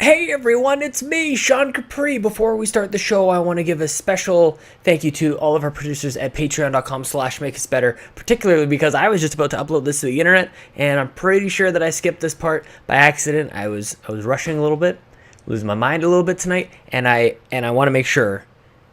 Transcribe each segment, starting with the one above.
Hey everyone, it's me, Sean Capri. Before we start the show, I want to give a special thank you to all of our producers at patreon.com/makeusbetter, particularly because I was just about to upload this to the internet, and I'm pretty sure that I skipped this part by accident. I was rushing a little bit, losing my mind a little bit tonight, and I want to make sure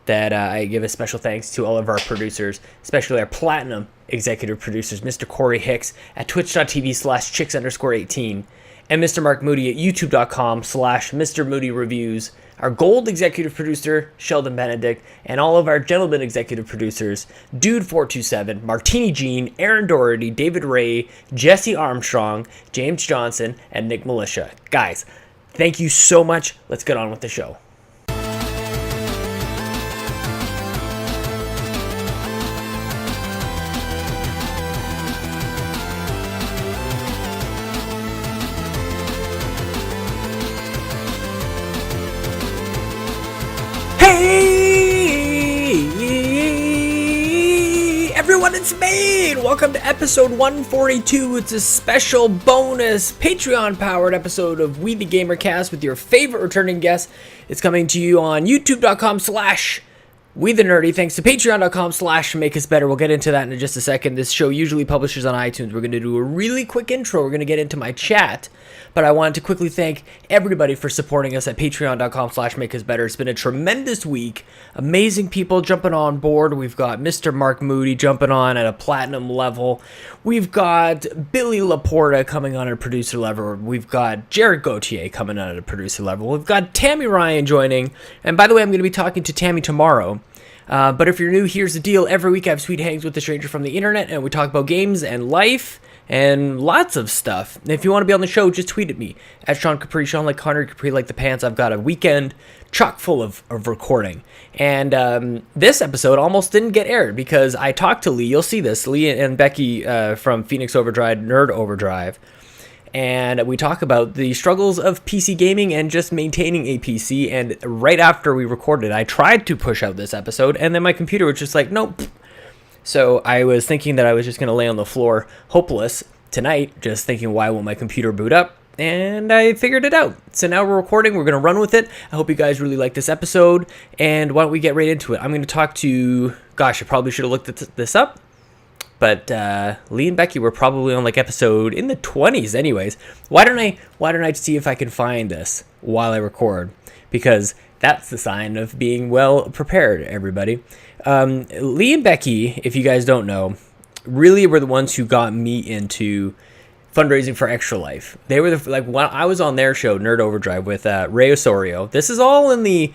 that I give a special thanks to all of our producers, especially our platinum executive producers, Mr. Corey Hicks at twitch.tv/chicks_18, and Mr. Mark Moody at youtube.com/Mr. Moody Reviews, our gold executive producer, Sheldon Benedict, and all of our gentlemen executive producers, Dude427, Martini Jean, Aaron Doherty, David Ray, Jesse Armstrong, James Johnson, and Nick Milicia. Guys, thank you so much. Let's get on with the show. Hey everyone, it's me! Welcome to episode 142. It's a special bonus Patreon-powered episode of We the GamerCast with your favorite returning guest. It's coming to you on youtube.com/We the Nerdy, thanks to patreon.com/makeusbetter. We'll get into that in just a second. This show usually publishes on iTunes. We're going to do a really quick intro. We're going to get into my chat, but I wanted to quickly thank everybody for supporting us at patreon.com/makeusbetter. It's been a tremendous week. Amazing people jumping on board. We've got Mr. Mark Moody jumping on at a platinum level. We've got Billy Laporta coming on at a producer level. We've got Jared Gauthier coming on at a producer level. We've got Tammy Ryan joining. And by the way, I'm going to be talking to Tammy tomorrow. But if you're new, here's the deal. Every week I have sweet hangs with a stranger from the internet, and we talk about games and life and lots of stuff. And if you want to be on the show, just tweet at me at Sean Capri, Sean like Connor, Capri like the pants. I've got a weekend chock full of recording. And this episode almost didn't get aired because I talked to Lee. You'll see this. Lee and Becky from Phoenix Overdrive, Nerd Overdrive. And we talk about the struggles of PC gaming and just maintaining a PC. And right after we recorded, I tried to push out this episode, and then my computer was just like, nope. So I was thinking that I was just going to lay on the floor hopeless tonight, just thinking, why won't my computer boot up? And I figured it out. So now we're recording. We're going to run with it. I hope you guys really like this episode. And why don't we get right into it? I'm going to talk to... Gosh, I probably should have looked this up. But Lee and Becky were probably on like episode in the 20s anyways. Why don't I see if I can find this while I record? Because that's the sign of being well prepared, everybody. Lee and Becky, if you guys don't know, really were the ones who got me into fundraising for Extra Life. They were when I was on their show, Nerd Overdrive, with Ray Osorio. This is all in the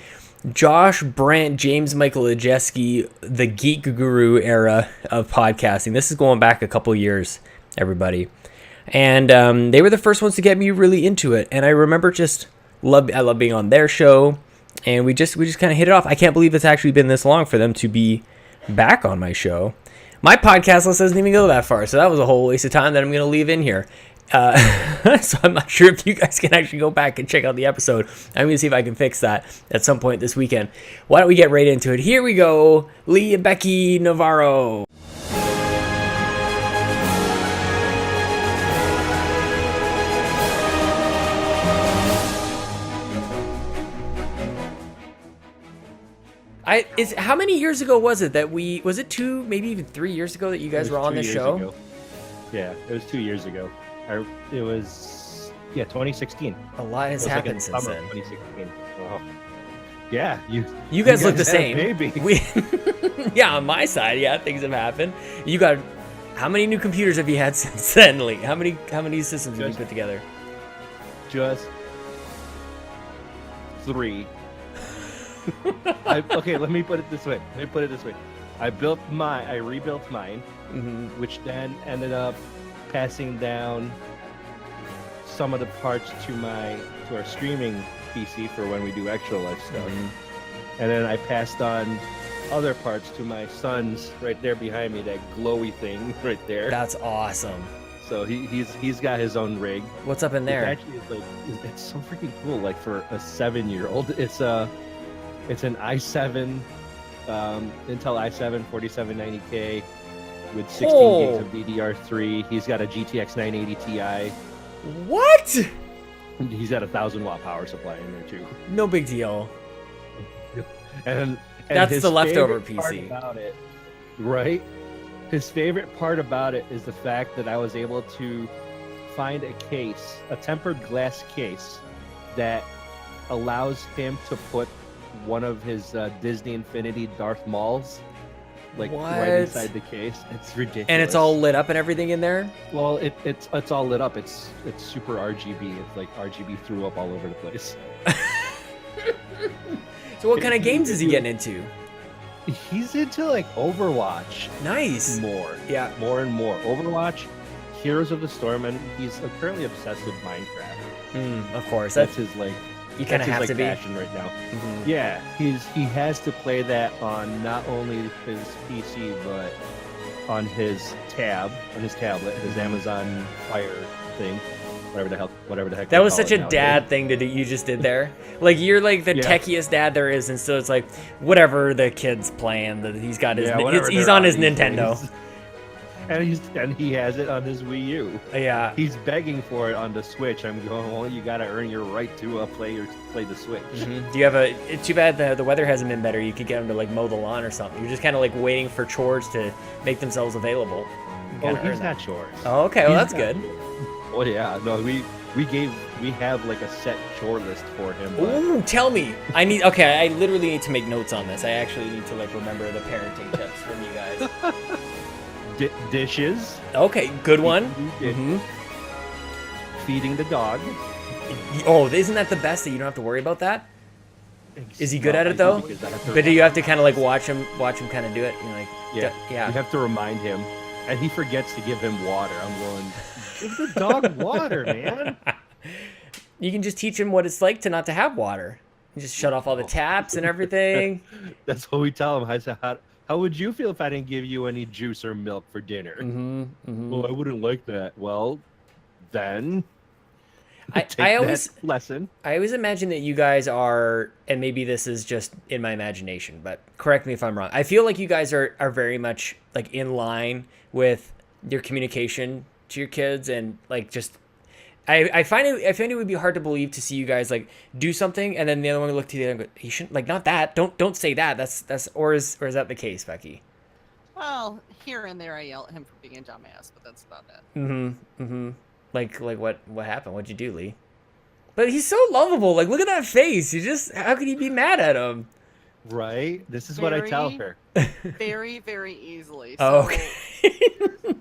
Josh Brandt, James Michael Ajeski, the Geek Guru era of podcasting. This is going back a couple years, everybody. And they were the first ones to get me really into it. And I remember I love being on their show. And we just kind of hit it off. I can't believe it's actually been this long for them to be back on my show. My podcast list doesn't even go that far, so that was a whole waste of time that I'm going to leave in here. So I'm not sure if you guys can actually go back and check out the episode. I'm going to see if I can fix that at some point this weekend. Why don't we get right into it? Here we go. Lee and Becky Navarro. How many years ago was it that was it 2, maybe even 3 years ago that you guys were on the show? Ago. Yeah, it was 2 years ago. It was 2016. A lot has happened since then. 2016. Oh. Yeah, you guys look the same. Maybe. Yeah, on my side, yeah, things have happened. You got how many new computers have you had since then, Lee? How many systems have you put together? Just 3. Okay, let me put it this way. I rebuilt mine, which then ended up passing down some of the parts to our streaming PC for when we do Extra Life stuff. And then I passed on other parts to my son's right there behind me, that glowy thing right there. That's awesome. So he's got his own rig. What's up in there? Actually, it's so freaking cool. Like for a 7-year-old, it's an i7, Intel i7 4790K with 16 gigs of DDR3. He's got a GTX 980 Ti. What? He's got a 1,000-watt power supply in there too. No big deal. And That's his the leftover favorite part PC. about it, right? His favorite part about it is the fact that I was able to find a case, a tempered glass case, that allows him to put one of his Disney Infinity Darth Mauls, like right inside the case. It's ridiculous. And it's all lit up and everything in there? Well, it's all lit up. It's super RGB. It's like RGB threw up all over the place. So what kind of games is he getting into? He's into like Overwatch. Nice. More. Yeah. More and more. Overwatch, Heroes of the Storm, and he's currently obsessed with Minecraft. Of course. That's his like. You kind of have to be. Passion right now. Yeah, he has to play that on not only his PC but on his tablet, his Amazon Fire thing, whatever the heck. That was such a dad thing to do. You just did there. Like you're like the techiest dad there is, and so it's like whatever the kid's playing. That he's got his. He's on his Nintendo. And he has it on his Wii U. Yeah. He's begging for it on the Switch. I'm going, well, you got to earn your right to play the Switch. Do you have it's too bad the weather hasn't been better. You could get him to like mow the lawn or something. You're just kind of like waiting for chores to make themselves available. Oh, he's not chores. Oh, okay. Well, that's good. Oh yeah. No, we have like a set chore list for him. Ooh, tell me. I literally need to make notes on this. I actually need to like remember the parenting tips from you guys. Dishes. Okay, good one. Feeding the dog. Oh, isn't that the best that you don't have to worry about that? Is he good at it though? But do you have to kind of like watch him kind of do it? You're like, yeah. You have to remind him, and he forgets to give him water. I'm going, give the dog water, man. You can just teach him what it's like to not to have water. You just shut off all the taps and everything. That's what we tell him. I said, how would you feel if I didn't give you any juice or milk for dinner? Well, I wouldn't like that. Well, then I always lesson. I always imagine that you guys are, and maybe this is just in my imagination, but correct me if I'm wrong. I feel like you guys are very much like in line with your communication to your kids, and like just I find it would be hard to believe to see you guys like do something and then the other one would look to the other and go, he shouldn't, like, not that. Don't say that. That's or is that the case, Becky? Well, here and there I yell at him for being a dumbass, but that's about it. Like what happened? What'd you do, Lee? But he's so lovable. Like, look at that face. How could you be mad at him? Right? This is what I tell her. Very, very easily. Oh, so okay.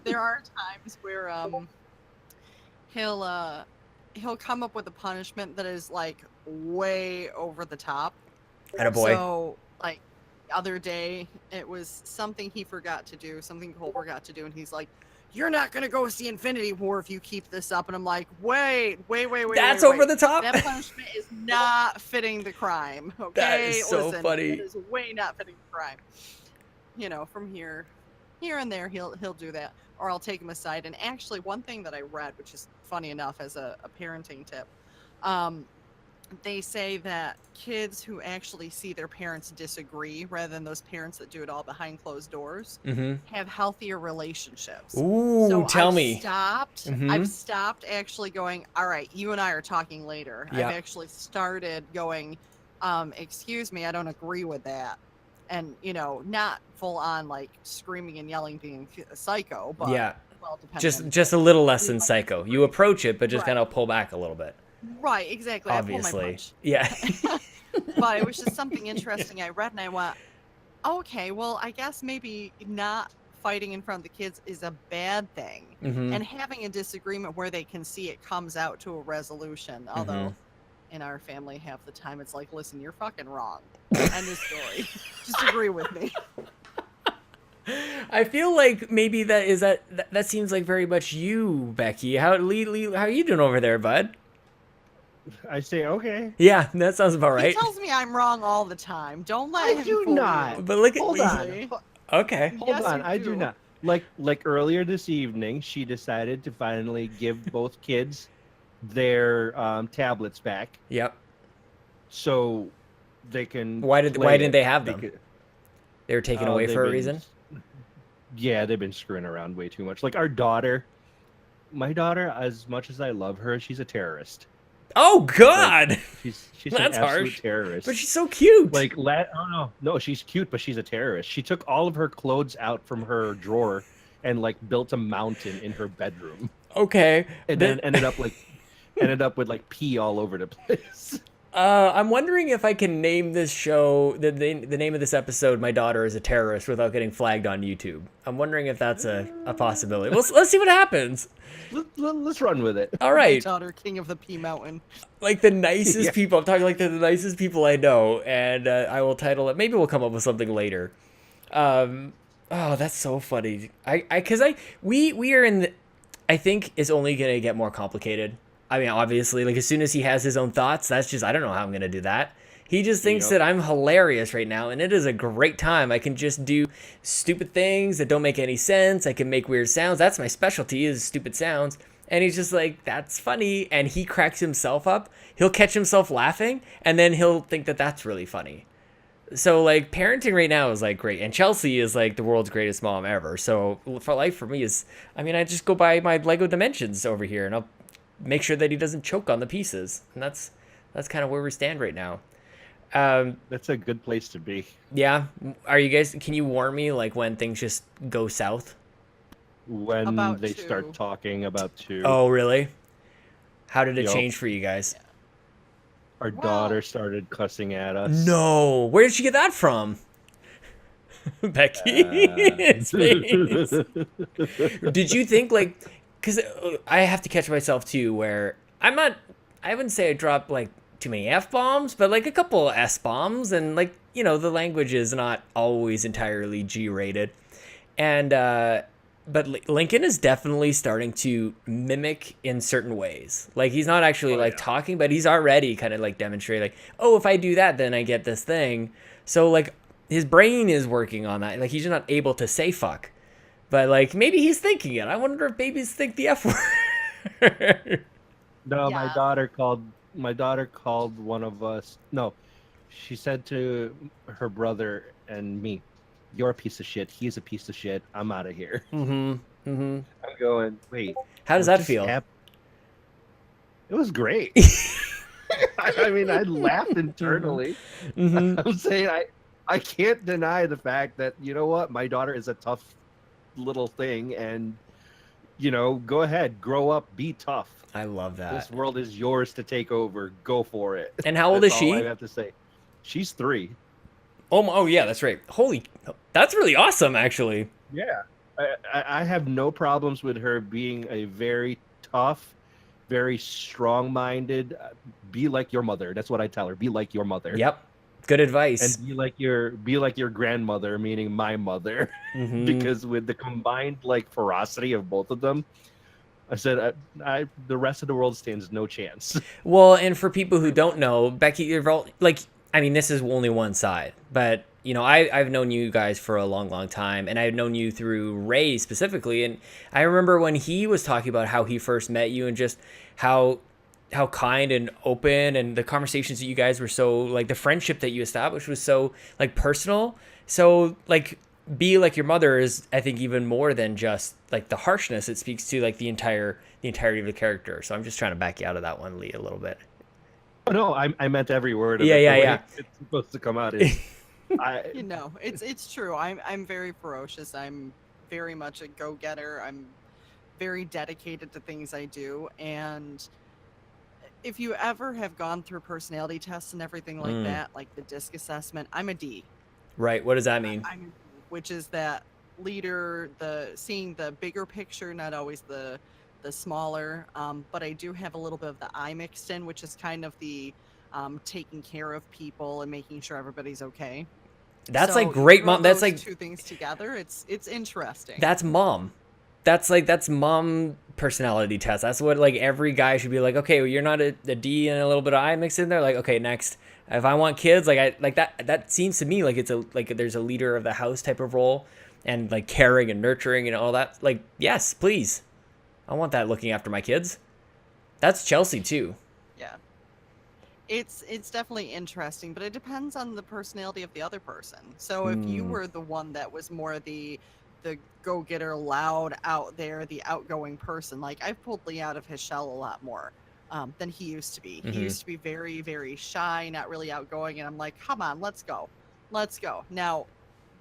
There are times where he'll come up with a punishment that is like way over the top. Attaboy. So like the other day it was something he forgot to do, something Cole forgot to do, and he's like, "You're not gonna go see Infinity War if you keep this up." And I'm like, wait. That's over the top. That punishment is not fitting the crime. Okay, That is so funny. It is way not fitting the crime. You know, from here and there, he'll do that, or I'll take him aside. And actually, one thing that I read, which is funny enough as a parenting tip, they say that kids who actually see their parents disagree, rather than those parents that do it all behind closed doors, have healthier relationships. Ooh, so tell I've me. I've stopped actually going, all right, you and I are talking later. Yeah. I've actually started going, excuse me, I don't agree with that. And, you know, not full on like screaming and yelling, being a psycho, but well, just a little less than psycho. You approach it, but just kind of pull back a little bit. Right, exactly. Obviously. I pull my punch. Yeah. But it was just something interesting I read, and I went, okay, well, I guess maybe not fighting in front of the kids is a bad thing. And having a disagreement where they can see it comes out to a resolution. Although in our family, half the time it's like, listen, you're fucking wrong. End of story. Just agree with me. I feel like maybe that seems like very much you, Becky. How are you doing over there, bud? I say okay. Yeah, that sounds about right. He tells me I'm wrong all the time. Don't let him do fool not. you. But look at Hold on. Okay. Hold on. I do not. Like earlier this evening, she decided to finally give both kids their tablets back. Yep. So they can. Why didn't they have them? They were taken away for a reason. Yeah, they've been screwing around way too much. Like my daughter, as much as I love her, she's a terrorist. Oh God, Like, she's an that's absolute harsh. terrorist. But she's so cute. Like, oh no, she's cute, but she's a terrorist. She took all of her clothes out from her drawer and like built a mountain in her bedroom, Okay. and then ended up with like pee all over the place. I'm wondering if I can name this show, the name of this episode, "My Daughter is a Terrorist," without getting flagged on YouTube. I'm wondering if that's a possibility. Let's see what happens. Let's run with it. All right. Daughter, King of the Pea Mountain. Like the nicest Yeah. people. I'm talking like the nicest people I know, and I will title it. Maybe we'll come up with something later. Oh, that's so funny. We are in the, I think it's only gonna get more complicated. I mean, obviously, like as soon as he has his own thoughts, that's just I don't know how I'm gonna do that. He just thinks that I'm hilarious right now, and it is a great time. I can just do stupid things that don't make any sense. I can make weird sounds. That's my specialty, is stupid sounds. And he's just like, that's funny. And he cracks himself up. He'll catch himself laughing, and then he'll think that that's really funny. So, like, parenting right now is, like, great. And Chelsea is, like, the world's greatest mom ever. So, for life for me is, I mean, I just go buy my Lego Dimensions over here, and I'll make sure that he doesn't choke on the pieces. And that's kind of where we stand right now. That's a good place to be. Yeah. Are you guys, can you warn me, like, when things just go south? When About they two. start talking about two. Oh, really? How did it Yup. change for you guys? Our daughter started cussing at us. No. Where did she get that from? Becky. It's face. Did you think, like, because I have to catch myself too, where I wouldn't say I dropped like too many F-bombs, but like a couple S-bombs, and like, you know, the language is not always entirely G-rated. And, but Lincoln is definitely starting to mimic in certain ways. Like, he's not actually talking, but he's already kind of like demonstrating, like, oh, if I do that, then I get this thing. So like his brain is working on that. Like, he's just not able to say fuck, but like maybe he's thinking it. I wonder if babies think the F word. No, Yeah. my daughter called one of us. No, she said to her brother and me, "You're a piece of shit. He's a piece of shit. I'm out of here." I'm I'm going, wait. How does what that just feel? happened? It was great. I mean, I laughed internally. I'm saying I can't deny the fact that, you know what, my daughter is a tough little thing, and, you know, go ahead, grow up, be tough. I love that. This world is yours to take over. Go for it. And how old That's is she? all I have to say. She's 3. Oh yeah, that's right. Holy, that's really awesome, actually. Yeah. I have no problems with her being a very tough, very strong-minded, be like your mother. That's what I tell her. Be like your mother. Yep. Good advice. And be like your grandmother, meaning my mother. Because with the combined like ferocity of both of them, I said the rest of the world stands no chance. Well, and for people who don't know, Becky, you're all, like, I mean, this is only one side, but you know, I've known you guys for a long, long time, and I've known you through Ray specifically, and I remember when he was talking about how he first met you and just how kind and open, and the conversations that you guys were so, like, the friendship that you established was so, like, personal. So, like, be like your mother is, I think, even more than just like the harshness. It speaks to like the entirety of the character. So I'm just trying to back you out of that one, Lee, a little bit. Oh, no, I meant every word of Yeah, it. yeah, The way yeah. It's supposed to come out. Is, You know, it's true. I'm very ferocious. I'm very much a go-getter. I'm very dedicated to things I do, and if you ever have gone through personality tests and everything like that, like the DISC assessment, I'm a D. Right. What does that mean? I'm a D, which is that leader, seeing the bigger picture, not always the smaller. But I do have a little bit of the I mixed in, which is kind of the taking care of people and making sure everybody's okay. That's So like great, throw mom. That's those like two things together. It's interesting. that's mom. That's mom personality test. That's what like every guy should be like. Okay, well, you're not a D and a little bit of I mixed in there. Like, okay, next. If I want kids, like I like that. That seems to me like it's a like there's a leader of the house type of role, and like caring and nurturing and all that. Like, yes, please, I want that looking after my kids. That's Chelsea too. Yeah. It's definitely interesting, but it depends on the personality of the other person. So if you were the one that was more the go-getter, loud, out there, the outgoing person, like I've pulled Lee out of his shell a lot more. than he used to be. He used to be very, very shy, not really outgoing. And I'm like, come on, let's go. Let's go. Now,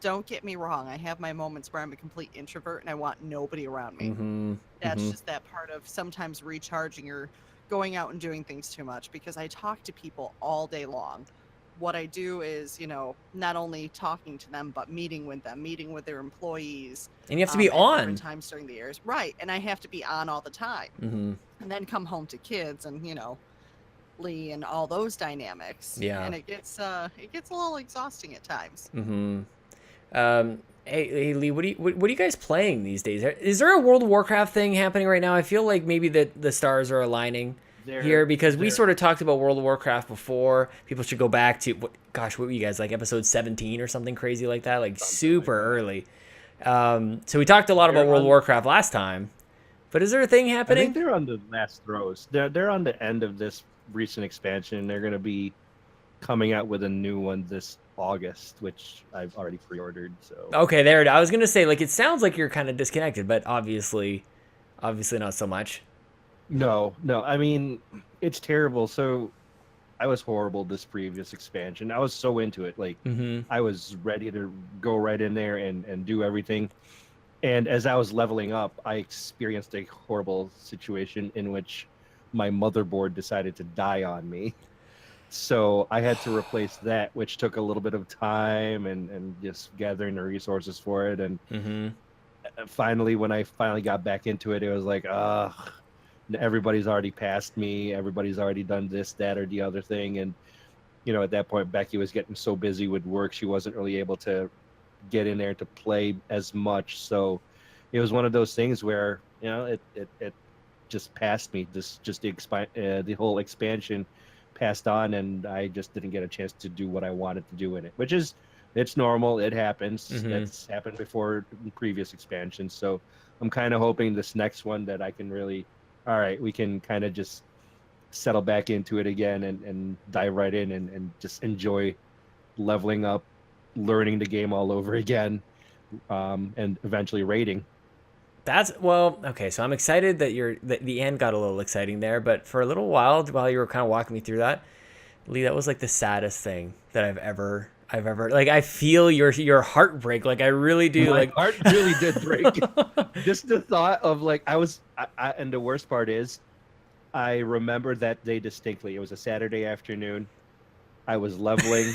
don't get me wrong. I have my moments where I'm a complete introvert and I want nobody around me. That's just that part of sometimes recharging or going out and doing things too much, because I talk to people all day long. What I do is, not only talking to them, but meeting with them, meeting with their employees. And you have to be at on. different times during the years. Right. And I have to be on all the time. And then come home to kids and, Lee and all those dynamics. Yeah. And it gets a little exhausting at times. Hey Lee, what are you guys playing these days? Is there a World of Warcraft thing happening right now? I feel like maybe the stars are aligning here, because we sort of talked about World of Warcraft before. People should go back to what were you guys, like episode 17 or something crazy like that, like super early. So we talked a lot about World of Warcraft last time, but is there a thing happening? I think they're on the last throes. They're on the end of this recent expansion. They're going to be coming out with a new one this August, which I've already pre-ordered. So okay, there. I was gonna say, like, it sounds like you're kind of disconnected, but obviously not so much. No. I mean, it's terrible. So I was horrible this previous expansion. I was so into it. Like, I was ready to go right in there and do everything. And as I was leveling up, I experienced a horrible situation in which my motherboard decided to die on me. So I had to replace that, which took a little bit of time and just gathering the resources for it. And finally, when I finally got back into it, it was like, everybody's already passed me. Everybody's already done this, that, or the other thing. And, at that point, Becky was getting so busy with work, she wasn't really able to get in there to play as much. So it was one of those things where, it just passed me. The whole expansion passed on, and I just didn't get a chance to do what I wanted to do in it, which is, it's normal. It happens. It's happened before in previous expansions. So I'm kind of hoping this next one that I can really, all right, we can kind of just settle back into it again and dive right in and just enjoy leveling up, learning the game all over again, and eventually raiding. Okay, so I'm excited that the end got a little exciting there, but for a little while you were kind of walking me through that, Lee, that was like the saddest thing that I've ever, like, I feel your heartbreak. Like, I really do. My like heart really did break. Just the thought of, like, and the worst part is, I remember that day distinctly. It was a Saturday afternoon. I was leveling.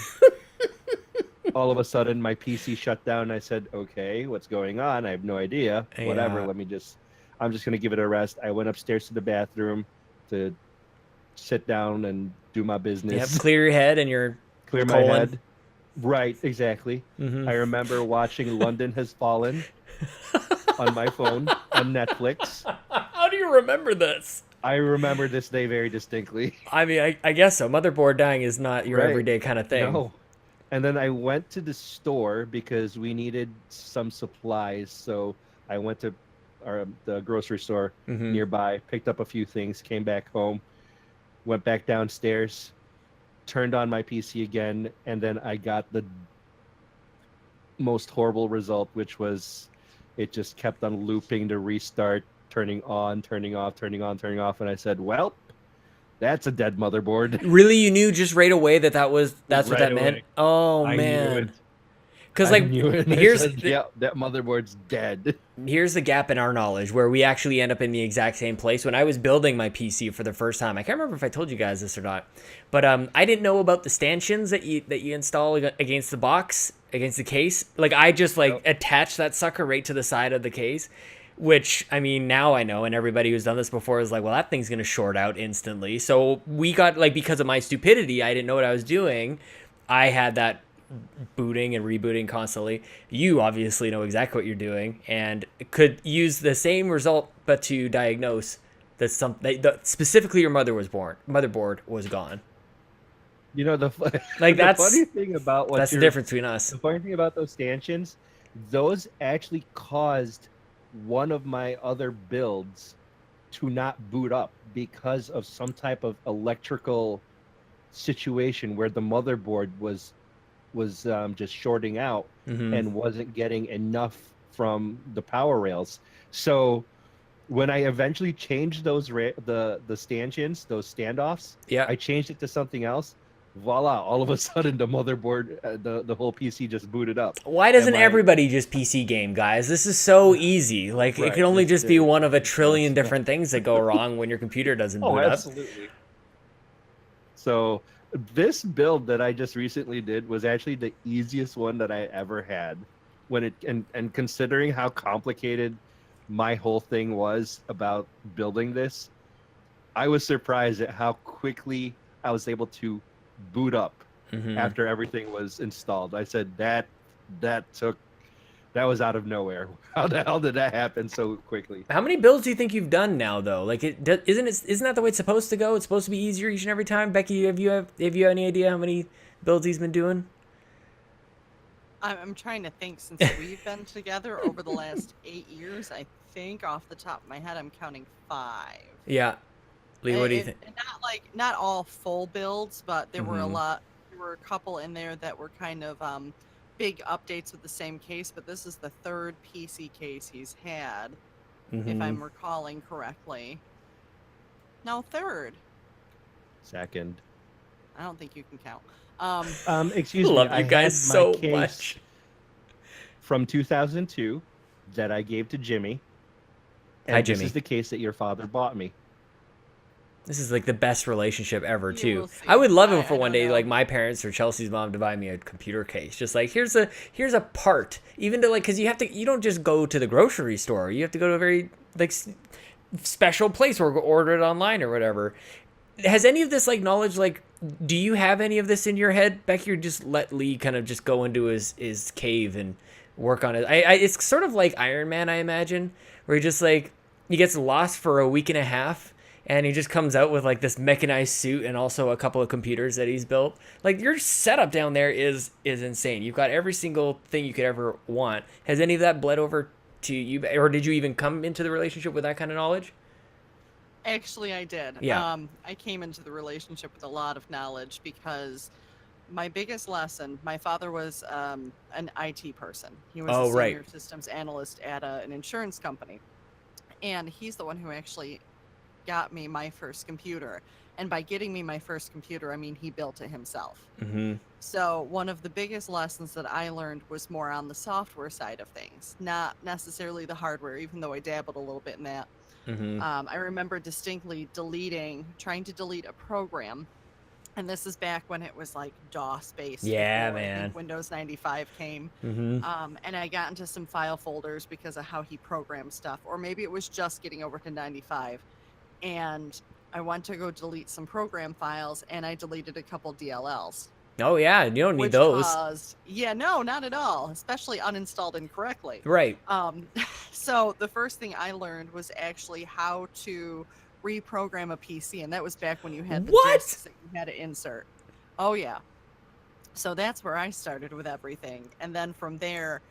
All of a sudden, my PC shut down. I said, okay, what's going on? I have no idea. Yeah. Whatever. I'm just going to give it a rest. I went upstairs to the bathroom to sit down and do my business. Yep, clear your head and your clear colon. my head. Right, exactly. I remember watching London Has Fallen on my phone on Netflix. How do you remember this? I remember this day very distinctly. I mean, I guess so. Motherboard dying is not your everyday kind of thing. No. And then I went to the store because we needed some supplies. So I went to the grocery store nearby, picked up a few things, came back home, went back downstairs, turned on my PC again, and then I got the most horrible result, which was it just kept on looping to restart, turning on, turning off, turning on, turning off. And I said, well, that's a dead motherboard. Really? You knew just right away that's what that meant? Away. Oh, I man. knew it. Because, I like, knew it. Yeah, that motherboard's dead. Here's the gap in our knowledge where we actually end up in the exact same place. When I was building my PC for the first time, I can't remember if I told you guys this or not, but I didn't know about the stanchions that you install against the box, against the case. Like, I just attached that sucker right to the side of the case. Which, I mean, now I know, and everybody who's done this before is like, well, that thing's going to short out instantly. So we got, like, because of my stupidity, I didn't know what I was doing. I had that booting and rebooting constantly. You obviously know exactly what you're doing and could use the same result, but to diagnose that specifically your motherboard was gone. You know, the that's funny thing about that's the difference between us. The funny thing about those stanchions, those actually caused one of my other builds to not boot up because of some type of electrical situation where the motherboard was just shorting out and wasn't getting enough from the power rails. So when I eventually changed those the stanchions, those standoffs, Yeah. I changed it to something else. Voila! All of a sudden, the motherboard, the whole PC just booted up. Why doesn't everybody just PC game, guys? This is so easy. Like, it can only just be one of a trillion different things that go wrong when your computer doesn't boot up. Absolutely. So this build that I just recently did was actually the easiest one that I ever had. When it and considering how complicated my whole thing was about building this, I was surprised at how quickly I was able to boot up after everything was installed. I said that was out of nowhere. How the hell did that happen so quickly? How many builds do you think you've done now, though? Like, isn't that the way it's supposed to go? It's supposed to be easier each and every time. Becky, have you any idea how many builds he's been doing? I'm trying to think. Since we've been together over the last 8 years, I think off the top of my head, I'm counting 5. Yeah. Lee, what do you think? Not all full builds, but there were a lot. There were a couple in there that were kind of big updates with the same case. But this is the 3rd PC case he's had, if I'm recalling correctly. No, 3rd. Second. I don't think you can count. Excuse me. Love you guys so much. From 2002, that I gave to Jimmy. And Hi, Jimmy. This is the case that your father bought me. This is like the best relationship ever, too. I would love it for one day, like my parents or Chelsea's mom to buy me a computer case. Just like, here's a part. Even to like, because you don't just go to the grocery store. You have to go to a very like special place or order it online or whatever. Has any of this like knowledge, like, do you have any of this in your head, Becky, or just let Lee kind of just go into his cave and work on it? It's sort of like Iron Man, I imagine, where he just like, he gets lost for a week and a half and he just comes out with like this mechanized suit and also a couple of computers that he's built. Like, your setup down there is insane. You've got every single thing you could ever want. Has any of that bled over to you, or did you even come into the relationship with that kind of knowledge? Actually, I did. Yeah. I came into the relationship with a lot of knowledge because my biggest lesson, my father was an IT person. He was a senior systems analyst at an insurance company. And he's the one who actually got me my first computer. And by getting me my first computer, I mean he built it himself. So one of the biggest lessons that I learned was more on the software side of things, not necessarily the hardware, even though I dabbled a little bit in that. I remember distinctly trying to delete a program, and this is back when it was like DOS based. Yeah, before, man. I think Windows 95 came, and I got into some file folders because of how he programmed stuff, or maybe it was just getting over to 95, and I went to go delete some program files, and I deleted a couple DLLs. Oh yeah, you don't need those. No, not at all, especially uninstalled incorrectly. Right. So the first thing I learned was actually how to reprogram a PC, and that was back when you had the discs that you had to insert. Oh yeah. So that's where I started with everything, and then from there,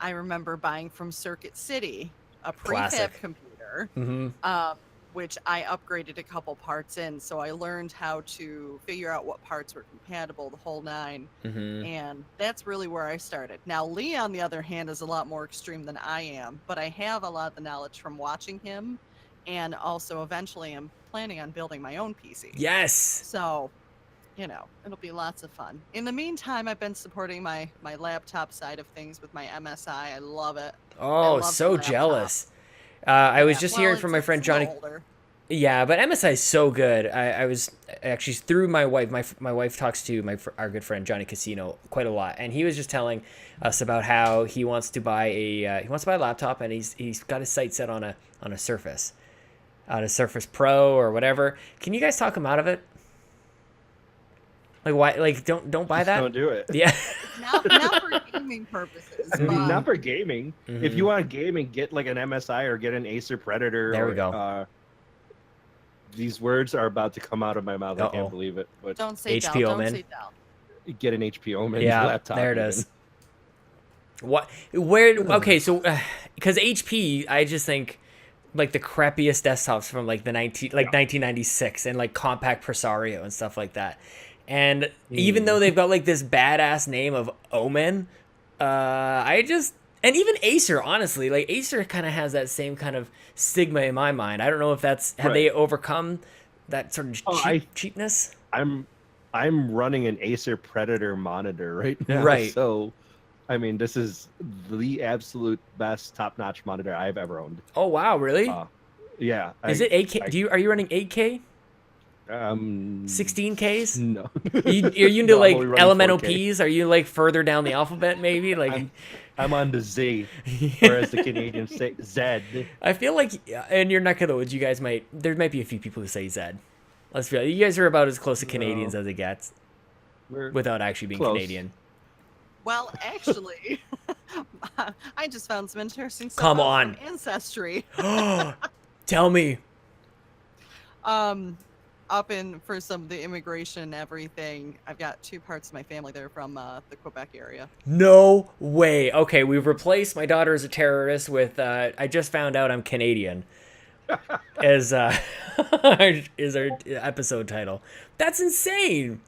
I remember buying from Circuit City a prefab computer. Which I upgraded a couple parts in. So I learned how to figure out what parts were compatible, the whole 9. And that's really where I started. Now, Lee, on the other hand, is a lot more extreme than I am, but I have a lot of the knowledge from watching him. And also, eventually, I'm planning on building my own PC. Yes. So, it'll be lots of fun. In the meantime, I've been supporting my laptop side of things with my MSI. I love it. Oh, so jealous. I was just hearing from my friend Johnny. Yeah, but MSI is so good. I was actually through my wife. My wife talks to our good friend Johnny Casino quite a lot, and he was just telling us about how he wants to buy a laptop, and he's got his sight set on a Surface, on a Surface Pro or whatever. Can you guys talk him out of it? Like, why? Like, don't buy that. Don't do it. Yeah. Not for gaming purposes. Not for gaming. If you want gaming, get like an MSI or get an Acer Predator. There we go. These words are about to come out of my mouth. I can't believe it. But don't say HP Dell. Omen. Don't say Dell. Get an HP Omen laptop. There it is. What? Where? Okay, so because HP, I just think like the crappiest desktops from like 1996 and like compact Presario and stuff like that. And even though they've got like this badass name of Omen, I And even Acer, honestly, like Acer kind of has that same kind of stigma in my mind. I don't know if that's have they overcome that sort of cheapness. I'm running an Acer Predator monitor right now. Right. So, I mean, this is the absolute best top-notch monitor I've ever owned. Oh wow, really? Yeah. Is it 8K? Are you running 8K? 16Ks? No. Are you into like elemental Ps? Are you like further down the alphabet maybe? Like I'm on the Z, or as the Canadians say, Z. I feel like in your neck of the woods, there might be a few people who say Z. Let's be honest, you guys are about as close to Canadians as it gets, without actually being close. Canadian. Well, actually, I just found some interesting stuff. Come on, ancestry. Tell me. Up in for some of the immigration and everything, I've got 2 parts of my family that are from the Quebec area. No way. Okay, we've replaced my daughter as a terrorist with I just found out I'm Canadian as is our episode title. That's insane.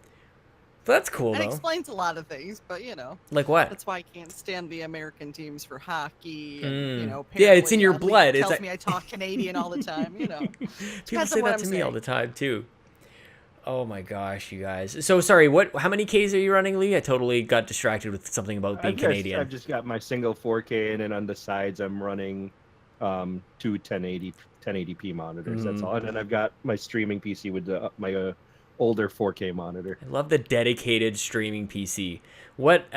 But that's cool, though. It explains a lot of things, but like what? That's why I can't stand the American teams for hockey. And, yeah, it's in your blood. It tells me I talk Canadian all the time. People say that to me all the time too. Oh my gosh, you guys. So sorry, how many Ks are you running, Lee? I totally got distracted with something about being Canadian. I've just got my single 4K, and then on the sides I'm running 2 1080p monitors. That's all. And then I've got my streaming PC with my older 4K monitor. I love the dedicated streaming PC. What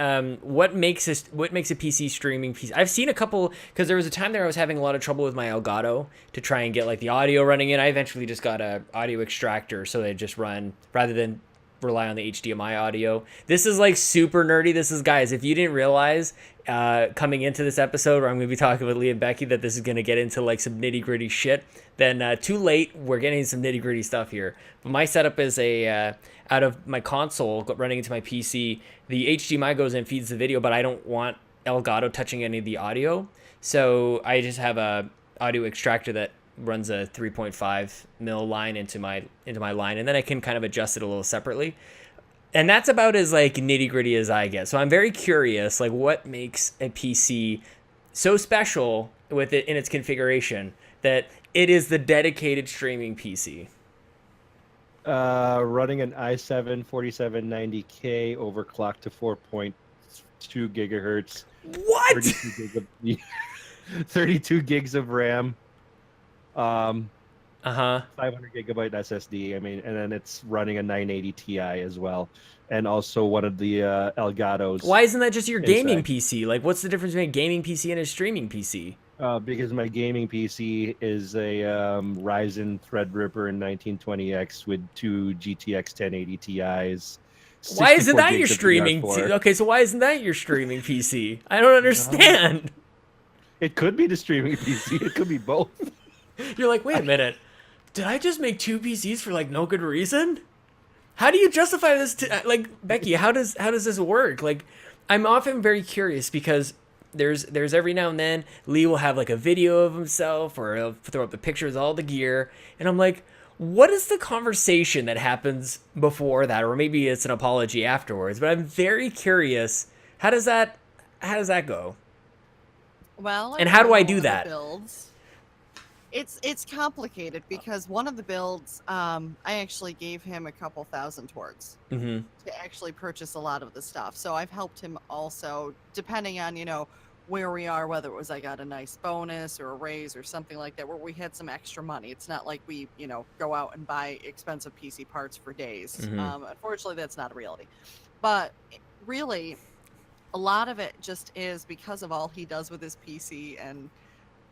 makes a PC streaming PC? I've seen a couple, because there was a time there I was having a lot of trouble with my Elgato to try and get like the audio running in. I eventually just got a audio extractor so they just run rather than rely on the HDMI audio. This is like super nerdy. This is, guys, if you didn't realize coming into this episode where I'm going to be talking with Lee and Becky that this is going to get into like some nitty gritty shit, then too late. We're getting some nitty gritty stuff here. But my setup is out of my console running into my PC. The HDMI goes in, feeds the video, but I don't want Elgato touching any of the audio. So I just have a audio extractor that runs a 3.5 mil line into my line, and then I can kind of adjust it a little separately. And that's about as like nitty gritty as I get. So I'm very curious, like what makes a PC so special with it in its configuration that it is the dedicated streaming PC. Running an i7 4790K overclocked to 4.2 gigahertz. What? 32 gigs of RAM. 500 gigabyte SSD. I mean, and then it's running a 980 Ti as well, and also one of the Elgatos. Why isn't that just your gaming PC? Like, what's the difference between a gaming PC and a streaming PC? Because my gaming PC is a Ryzen Threadripper in 1920X with 2 GTX 1080 Ti's. Why isn't that your streaming? Okay, so why isn't that your streaming PC? I don't understand. It could be the streaming PC. It could be both. You're like, wait a minute. Did I just make 2 PCs for like no good reason? How do you justify this to like Becky? How does this work? Like, I'm often very curious because there's every now and then Lee will have like a video of himself or he'll throw up the pictures of all the gear, and I'm like, what is the conversation that happens before that, or maybe it's an apology afterwards? But I'm very curious. How does that go? Well, and how do I do that? Builds. It's complicated because one of the builds, I actually gave him a couple thousand towards to actually purchase a lot of the stuff. So I've helped him also, depending on, where we are, whether it was I got a nice bonus or a raise or something like that, where we had some extra money. It's not like we, go out and buy expensive PC parts for days. Unfortunately, that's not a reality. But really, a lot of it just is because of all he does with his PC and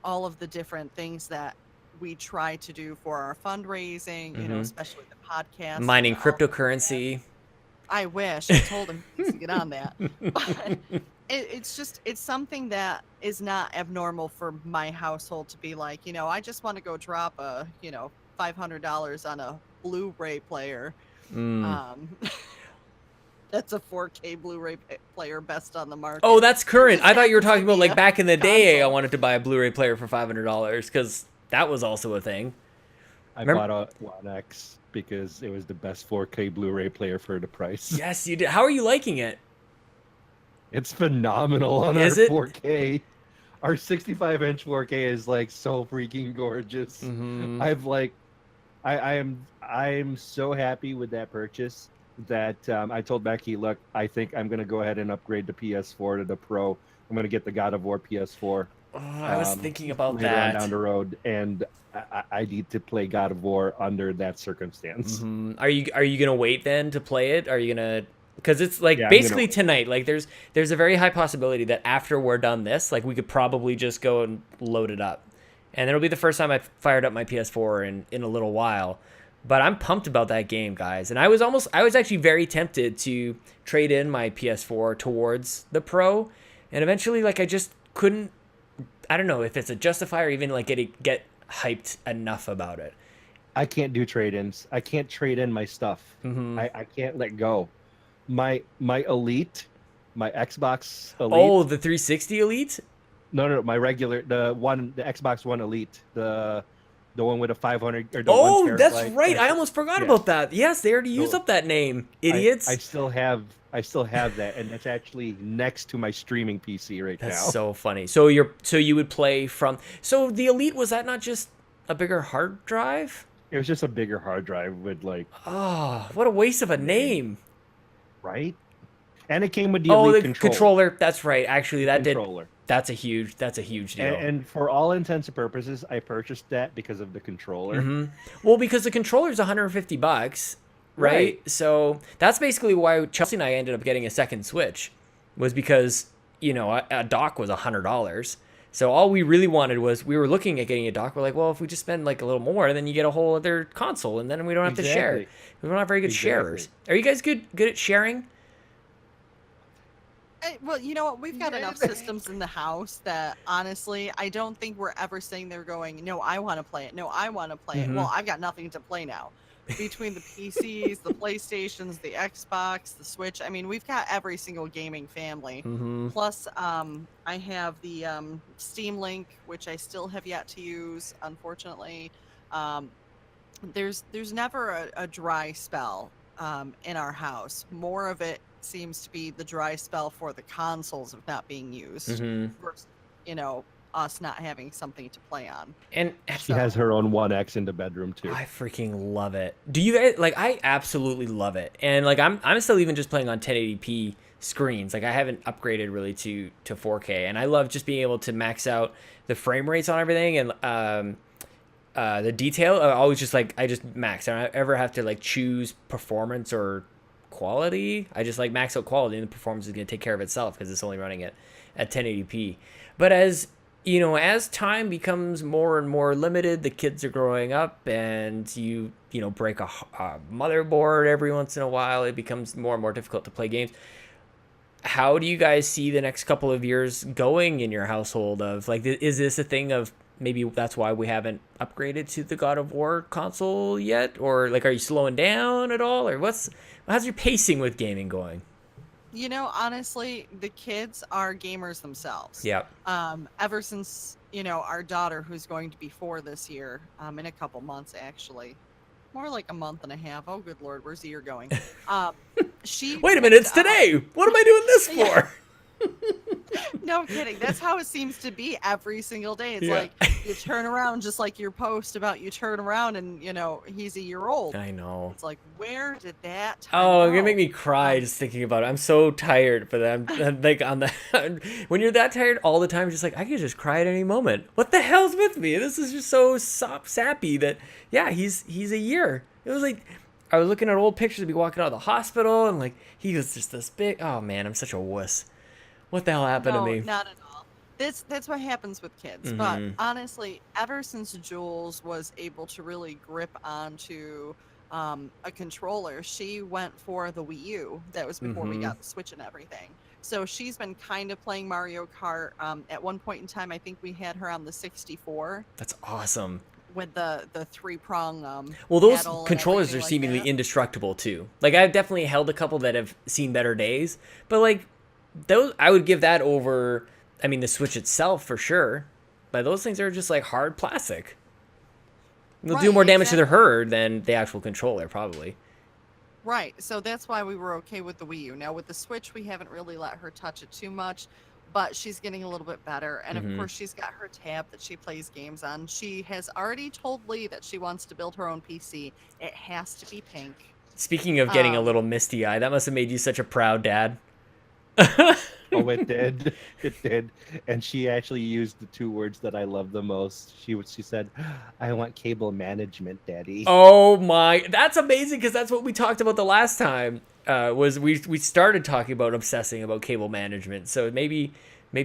all of the different things that we try to do for our fundraising, especially the podcast. Mining cryptocurrency. I wish. I told him to get on that. But it's something that is not abnormal for my household to be like, I just want to go drop a, $500 on a Blu-ray player. That's a 4K Blu-ray player, best on the market. Oh, that's current. I thought you were talking about like back in the day. I wanted to buy a Blu-ray player for $500 because that was also a thing. I bought a One X because it was the best 4K Blu-ray player for the price. Yes, you did. How are you liking it? It's phenomenal on our 4K. our 65-inch 4K is like so freaking gorgeous. I've like, I'm so happy with that purchase that I told Becky, look, I think I'm gonna go ahead and upgrade the PS4 to the Pro. I'm gonna get the God of War PS4. Oh, I was thinking about later on that. down the road, and I need to play God of War under that circumstance. Are you gonna wait then to play it? Are you gonna? Because it's like Yeah, I'm basically gonna- tonight. Like there's a very high possibility that after we're done this, like we could probably just go and load it up, and it'll be the first time I've fired up my PS4 in a little while. But I'm pumped about that game, guys. And I was actually very tempted to trade in my PS4 towards the Pro, and eventually like I just couldn't. I don't know if it's a justify or even like get hyped enough about it. I can't do trade-ins. I can't trade in my stuff. I can't let go. My Elite, my Xbox Elite. Oh, the 360 Elite? No, my regular, the Xbox One Elite, the one with a 500 or the Oh, 1 that's terabyte. right. I almost forgot Yeah. about that. Yes, they already used So, up that name. Idiots. I still have that, and that's actually next to my streaming PC right That's now. so funny. So you would play from. So the Elite, was that not just a bigger hard drive? It was just a bigger hard drive with like, Oh, what a waste of a name. right? And it came with the Oh, Elite the controller. That's right. Actually, that controller. That's a huge deal. And for all intents and purposes, I purchased that because of the controller. Well, because the controller's $150, right? Right. So that's basically why Chelsea and I ended up getting a second Switch, was because a dock was $100. So all we really wanted was, we were looking at getting a dock. We're like, well, if we just spend like a little more, then you get a whole other console, and then we don't have to share. Exactly. We're not very good sharers. Are you guys good at sharing? Well, you know what? We've got enough systems in the house that honestly, I don't think we're ever sitting there going, no, I want to play it. No, I want to play it. Well, I've got nothing to play now. Between the PCs, the PlayStations, the Xbox, the Switch. I mean, we've got every single gaming family. Plus, I have the Steam Link, which I still have yet to use, unfortunately. There's never a dry spell in our house. More of it seems to be the dry spell for the consoles of not being used versus, us not having something to play on. And She has her own 1X in the bedroom too. I freaking love it. Do you guys like? I absolutely love it. And like, I'm still even just playing on 1080p screens. Like, I haven't upgraded really to 4K, and I love just being able to max out the frame rates on everything, and the detail. I just max. I don't ever have to like choose performance or quality. I just like max out quality, and the performance is going to take care of itself because it's only running it at 1080p. But as time becomes more and more limited, the kids are growing up, and you break a motherboard every once in a while, it becomes more and more difficult to play games. How do you guys see the next couple of years going in your household? Of like, is this a thing of maybe that's why we haven't upgraded to the God of War console yet? Or like, are you slowing down at all? Or how's your pacing with gaming going? Honestly, the kids are gamers themselves. Yeah. Ever since, our daughter, who's going to be 4 this year, in a couple months, actually. More like a month and a half. Oh, good Lord, where's the year going? She Wait a minute, it's today. What am I doing this for? No kidding. That's how it seems to be every single day. It's Yeah. like you turn around, just like your post about you turn around and, he's a year old. I know. It's like, where did that time Oh, go? you're gonna make me cry just thinking about it. I'm so tired, but I'm like on the when you're that tired all the time, just like, I could just cry at any moment. What the hell's with me? This is just so sappy that he's a year. It was like I was looking at old pictures of me walking out of the hospital, and like he was just this big. Oh man, I'm such a wuss. What the hell happened to me? Not at all. That's what happens with kids. But honestly, ever since Jules was able to really grip onto a controller, she went for the Wii U. That was before we got the Switch and everything. So she's been kind of playing Mario Kart. At one point in time, I think we had her on the 64. That's awesome. With the 3-prong well, those paddle and controllers are everything like seemingly that. indestructible too. Like, I've definitely held a couple that have seen better days, but like those, I would give that over. I mean, the Switch itself for sure, but those things are just like hard plastic. They'll do Right, more damage to exactly. her than the actual controller, probably. Right. So that's why we were okay with the Wii U. Now with the Switch, we haven't really let her touch it too much. but she's getting a little bit better. And of course, she's got her tab that she plays games on. She has already told Lee that she wants to build her own PC. It has to be pink. Speaking of getting a little misty-eyed, that must have made you such a proud dad. Oh, it did. It did. And she actually used the two words that I love the most. She said, "I want cable management, Daddy." Oh my, that's amazing, because that's what we talked about the last time. Was we started talking about obsessing about cable management. So maybe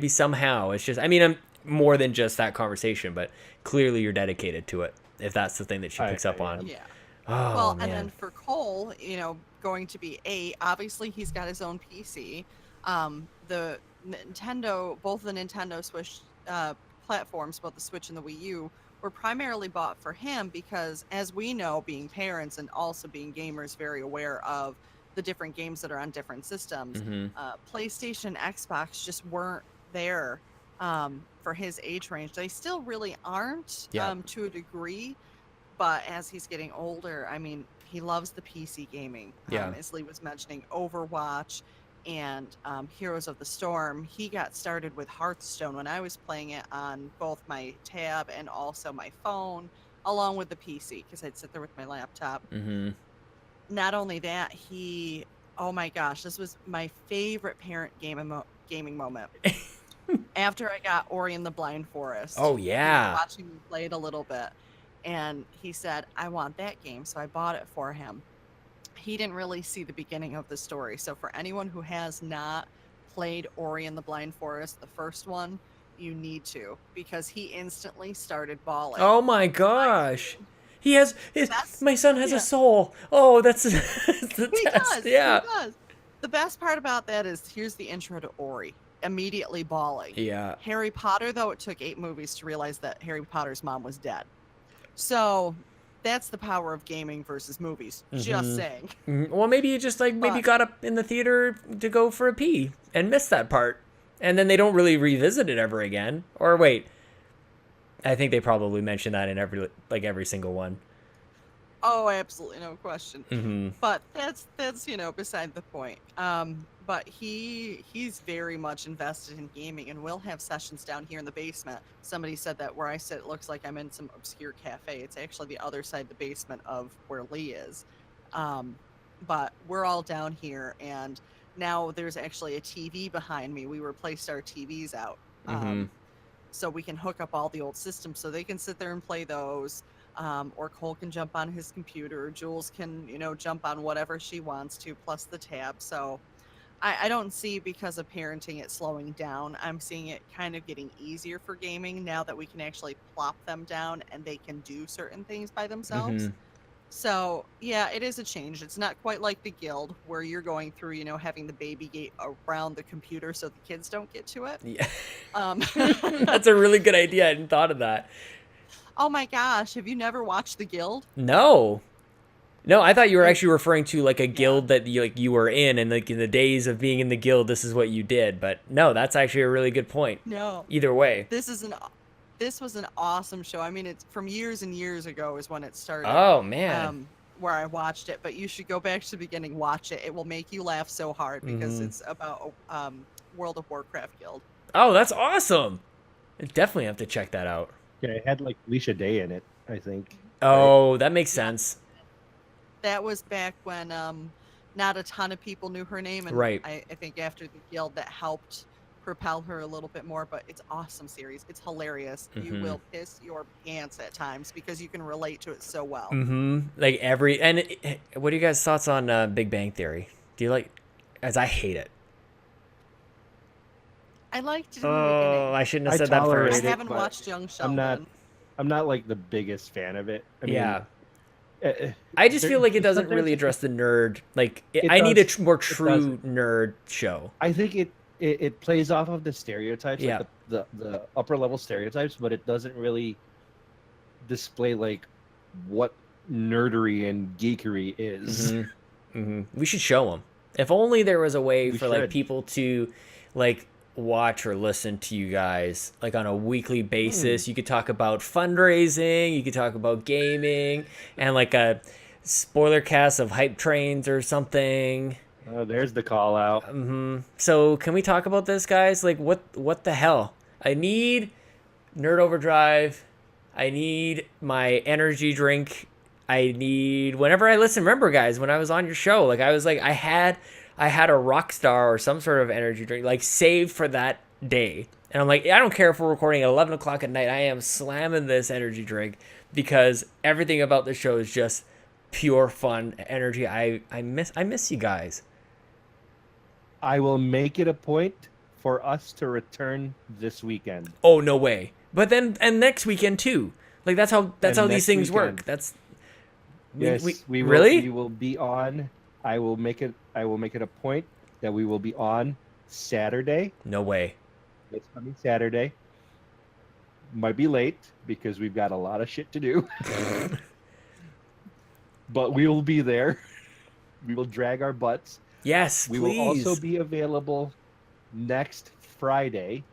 somehow it's just, I mean, I'm more than just that conversation, but clearly you're dedicated to it if that's the thing that she picks up on. Yeah. Oh, well, man. and then for Cole, going to be 8, obviously he's got his own PC. The Nintendo, both the Nintendo Switch platforms, both the Switch and the Wii U, were primarily bought for him because, as we know, being parents and also being gamers, very aware of the different games that are on different systems, PlayStation, Xbox just weren't there for his age range. They still really aren't to a degree, but as he's getting older, I mean, he loves the PC gaming. As Lee was mentioning, Overwatch and Heroes of the Storm. He got started with Hearthstone when I was playing it on both my tab and also my phone, along with the PC, because I'd sit there with my laptop. Not only that, oh my gosh, this was my favorite parent gaming moment. After I got Ori and the Blind Forest. Oh, yeah. Watching me play it a little bit. And he said, "I want that game." So I bought it for him. He didn't really see the beginning of the story. So for anyone who has not played Ori and the Blind Forest, the first one, you need to, because he instantly started bawling. Oh my gosh. My son has a soul. Oh, that's the test. He does. The best part about that is, here's the intro to Ori. Immediately bawling. Yeah. Harry Potter, though, it took 8 movies to realize that Harry Potter's mom was dead. So that's the power of gaming versus movies. Just saying. Well, maybe you just maybe got up in the theater to go for a pee and missed that part. And then they don't really revisit it ever again. Or wait, I think they probably mention that in every single one. Oh, absolutely, no question. But that's beside the point. But he's very much invested in gaming, and we'll have sessions down here in the basement. Somebody said that where I sit, it looks like I'm in some obscure cafe. It's actually the other side of the basement of where Lee is. But we're all down here, and now there's actually a TV behind me. We replaced our TVs out. So we can hook up all the old systems so they can sit there and play those. Or Cole can jump on his computer. Jules can, jump on whatever she wants to, plus the tab. So I don't see, because of parenting, it slowing down. I'm seeing it kind of getting easier for gaming now that we can actually plop them down and they can do certain things by themselves. So, yeah, it is a change. It's not quite like the Guild where you're going through, having the baby gate around the computer so the kids don't get to it. Yeah. That's a really good idea. I hadn't thought of that. Oh my gosh, have you never watched the Guild? No, I thought you were actually referring to a guild that you were in, and in the days of being in the guild, this is what you did. But no, that's actually a really good point. No. Either way. This was an awesome show. I mean, it's from years and years ago is when it started. Oh, man. Where I watched it, but you should go back to the beginning, watch it. It will make you laugh so hard because it's about World of Warcraft Guild. Oh, that's awesome. I definitely have to check that out. Yeah, it had Alicia Day in it, I think. Oh, right? That makes sense. That was back when not a ton of people knew her name, and right. I think after the Guild that helped propel her a little bit more. But it's awesome series. It's hilarious. You will piss your pants at times because you can relate to it so well. What are you guys' thoughts on Big Bang Theory? Do you like? As I hate it. I liked it in the beginning. I shouldn't have said that first. I haven't watched Young Sheldon. I'm not the biggest fan of it. I mean, I just feel like it doesn't really address the nerd. I need a more true nerd show. I think it plays off of the stereotypes, the upper level stereotypes, but it doesn't really display what nerdery and geekery is. We should show them. If only there was a way for people to watch or listen to you guys on a weekly basis. You could talk about fundraising, you could talk about gaming, and a spoiler cast of hype trains or something. Oh, there's the call out. So can we talk about this, guys? Like, what the hell? I need Nerd Overdrive. I need my energy drink. I need whenever I listen. Remember, guys, when I was on your show, like I was like I had a Rockstar or some sort of energy drink like saved for that day, and I'm like, I don't care if we're recording at 11 o'clock at night. I am slamming this energy drink because everything about the show is just pure fun energy. I miss you guys. I will make it a point for us to return this weekend. Oh, no way. But then and next weekend too. Like that's how these things work. That's yes, we will, really? We will be on. I will make it a point that we will be on Saturday. No way. It's coming Saturday. Might be late because we've got a lot of shit to do. But we will be there. We will drag our butts. Yes, we please. will also be available next Friday.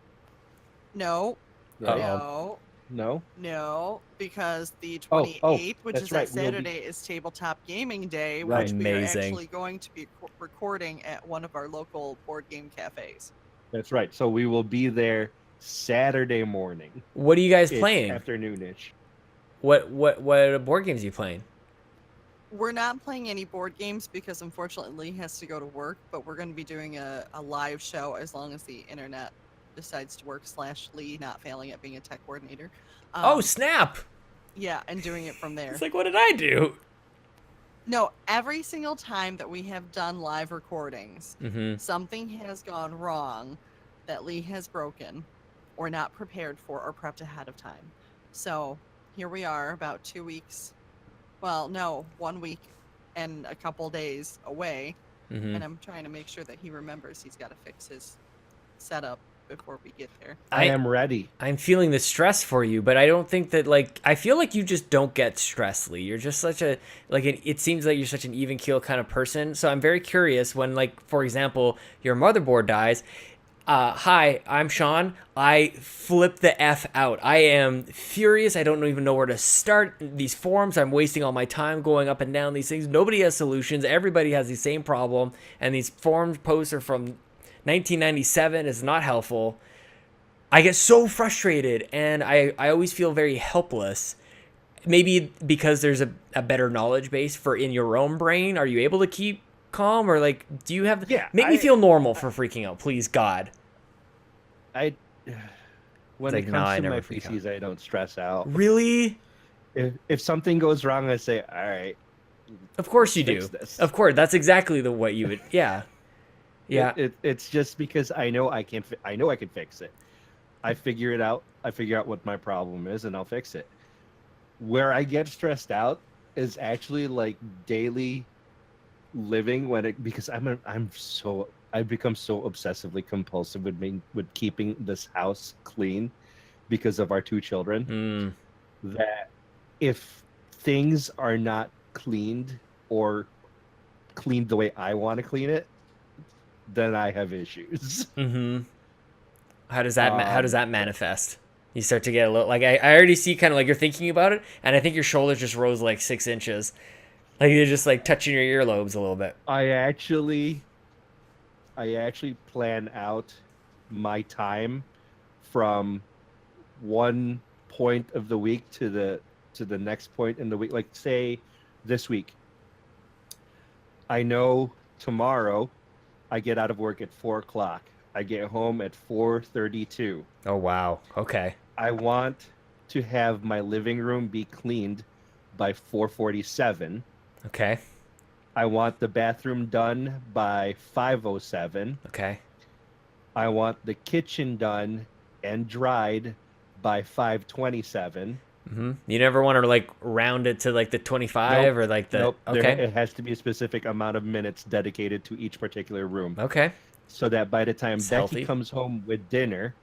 No. Right? No, because the 28th, which is right. that Saturday, is Tabletop Gaming Day, Right. which we are Amazing. actually going to be recording at one of our local board game cafes. That's right. So we will be there Saturday morning. What are you guys It's playing? afternoonish. What board games are you playing? We're not playing any board games because unfortunately Lee has to go to work, but we're going to be doing a live show as long as the internet decides to work / Lee not failing at being a tech coordinator. Oh, snap. Yeah, and doing it from there. It's like, what did I do? No, every single time that we have done live recordings, Mm-hmm. something has gone wrong that Lee has broken or not prepared for or prepped ahead of time. So here we are about 2 weeks. Well, no, 1 week and a couple days away. Mm-hmm. And I'm trying to make sure that he remembers he's got to fix his setup before we get there. I am ready. I'm feeling the stress for you, but I don't think that, like, I feel like you just don't get stress, Lee. You're just such a, like, it seems like you're such an even keel kind of person. So I'm very curious when, like, for example, your motherboard dies. Hi, I'm Sean. I flip the F out. I am furious. I don't even know where to start these forums. I'm wasting all my time going up and down these things. Nobody has solutions. Everybody has the same problem. And these forum posts are from 1997. It's not helpful. I get so frustrated, and I always feel very helpless. Maybe because there's a better knowledge base for in your own brain. Are you able to keep calm, or like, do you have make me feel normal for freaking out, please, God? When It's it like, comes nah, I to never my freak out. PCs, I don't stress out. Really? If something goes wrong, I say, all right. Of course you fix do. this. Of course, that's exactly what you would. Yeah, yeah. It's just because I know I can fix it. I figure it out. I figure out what my problem is, and I'll fix it. Where I get stressed out is actually like daily living because I've become so obsessively compulsive with keeping this house clean because of our two children that if things are not cleaned or cleaned the way I want to clean it, then I have issues. Mm-hmm. How does that manifest? You start to get a little like I already see kind of like you're thinking about it, and I think your shoulders just rose like 6 inches, like you're just like touching your earlobes a little bit. I actually plan out my time from one point of the week to the next point in the week. Like say this week, I know tomorrow I get out of work at 4 o'clock. I get home at 4:32. Oh wow. Okay. I want to have my living room be cleaned by 4:47. Okay. I want the bathroom done by 5:07. Okay. I want the kitchen done and dried by 5:27. Mm-hmm. You never want to like round it to like the 25 or like the Nope. okay. It has to be a specific amount of minutes dedicated to each particular room. Okay. So that by the time It's Becky healthy. comes home with dinner,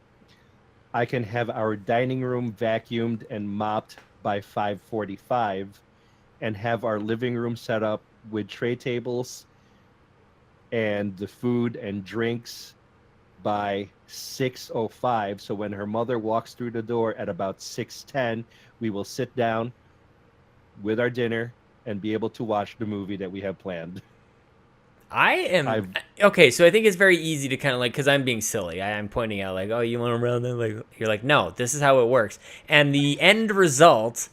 I can have our dining room vacuumed and mopped by 5:45 and have our living room set up with tray tables and the food and drinks by 6:05. So when her mother walks through the door at about 6:10, we will sit down with our dinner and be able to watch the movie that we have planned. I am okay. So I think it's very easy to kind of like, because I'm being silly. I'm pointing out like, oh, you want to run them? Like you're like, no, this is how it works, and the end result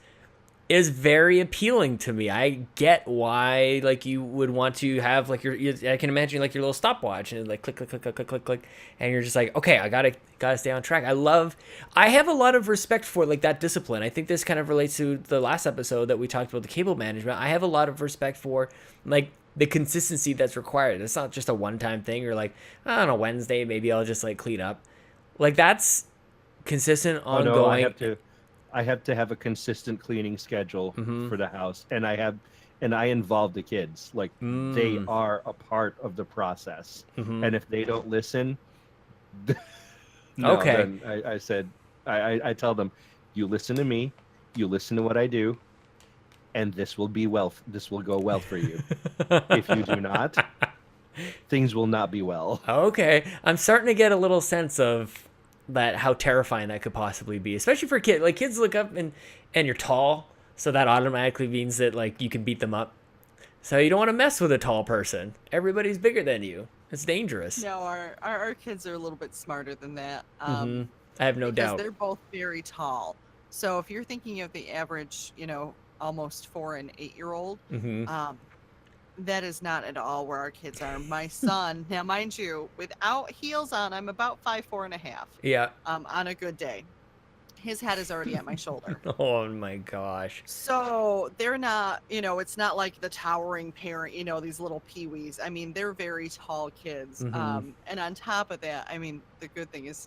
is very appealing to me. I get why like you would want to have like I can imagine like your little stopwatch and like click click click click click click click, and you're just like, okay, I gotta stay on track. I have a lot of respect for like that discipline. I think this kind of relates to the last episode that we talked about the cable management. I have a lot of respect for like the consistency that's required. It's not just a one-time thing. You're like, on a Wednesday maybe I'll just like clean up. Like that's consistent, ongoing. Oh, no, I have to have a consistent cleaning schedule for the house, and I involve the kids. Like they are a part of the process, and if they don't listen, okay. Then I said I tell them, you listen to me, you listen to what I do, and this will go well for you. If you do not, things will not be well. Okay, I'm starting to get a little sense of that, how terrifying that could possibly be, especially for kids. Like kids look up and you're tall, so that automatically means that like you can beat them up. So you don't want to mess with a tall person. Everybody's bigger than you. It's dangerous. No, our kids are a little bit smarter than that. I have no doubt. Because they're both very tall. So if you're thinking of the average, almost 4 and 8-year-old, that is not at all where our kids are. My son, now mind you, without heels on, I'm about 5'4.5". Yeah. On a good day. His head is already at my shoulder. Oh my gosh. So they're not, it's not like the towering parent, these little peewees. I mean, they're very tall kids. And on top of that, I mean, the good thing is,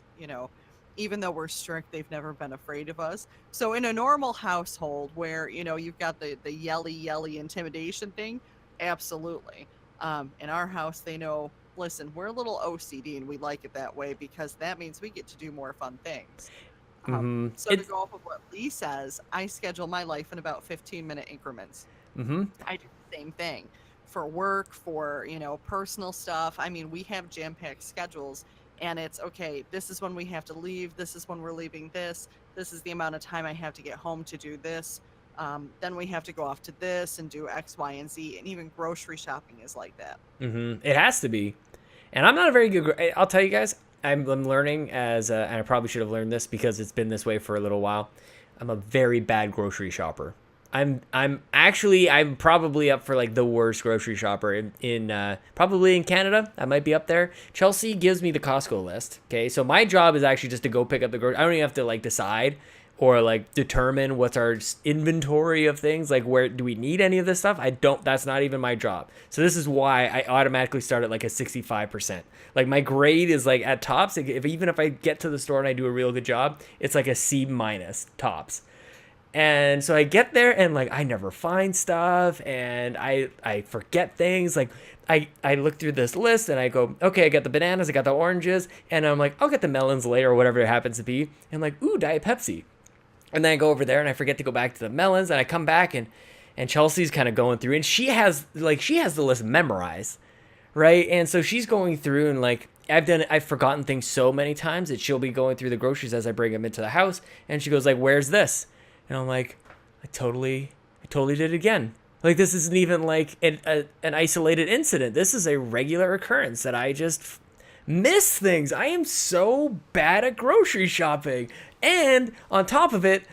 even though we're strict, they've never been afraid of us. So in a normal household where, you've got the yelly intimidation thing, absolutely. In our house, they know, listen, we're a little OCD and we like it that way because that means we get to do more fun things. So to go off of what Lee says, I schedule my life in about 15-minute increments. I do the same thing for work, for, personal stuff. I mean, we have jam-packed schedules and it's okay. This is when we have to leave. This is when we're leaving this. This is the amount of time I have to get home to do this. Then we have to go off to this and do X, Y, and Z. And even grocery shopping is like that. It has to be. And I'm not a very good, I'll tell you guys, I'm learning and I probably should have learned this because it's been this way for a little while. I'm a very bad grocery shopper. I'm probably up for like the worst grocery shopper in probably in Canada. I might be up there. Chelsea gives me the Costco list. Okay. So my job is actually just to go pick up the grocery. I don't even have to like decide or like determine what's our inventory of things. Like where do we need any of this stuff? That's not even my job. So this is why I automatically start at like a 65%. Like my grade is like at tops. Even if I get to the store and I do a real good job, it's like a C- tops. And so I get there and like I never find stuff and I forget things. Like I look through this list and I go, okay, I got the bananas, I got the oranges, and I'm like, I'll get the melons later or whatever it happens to be. And like, ooh, Diet Pepsi. And then I go over there and I forget to go back to the melons and I come back and Chelsea's kind of going through and she has the list memorized, right? And so she's going through and like I've forgotten things so many times that she'll be going through the groceries as I bring them into the house and she goes like, where's this? And I'm like, I totally did it again. Like this isn't even like an isolated incident. This is a regular occurrence that I just miss things. I am so bad at grocery shopping. And on top of it,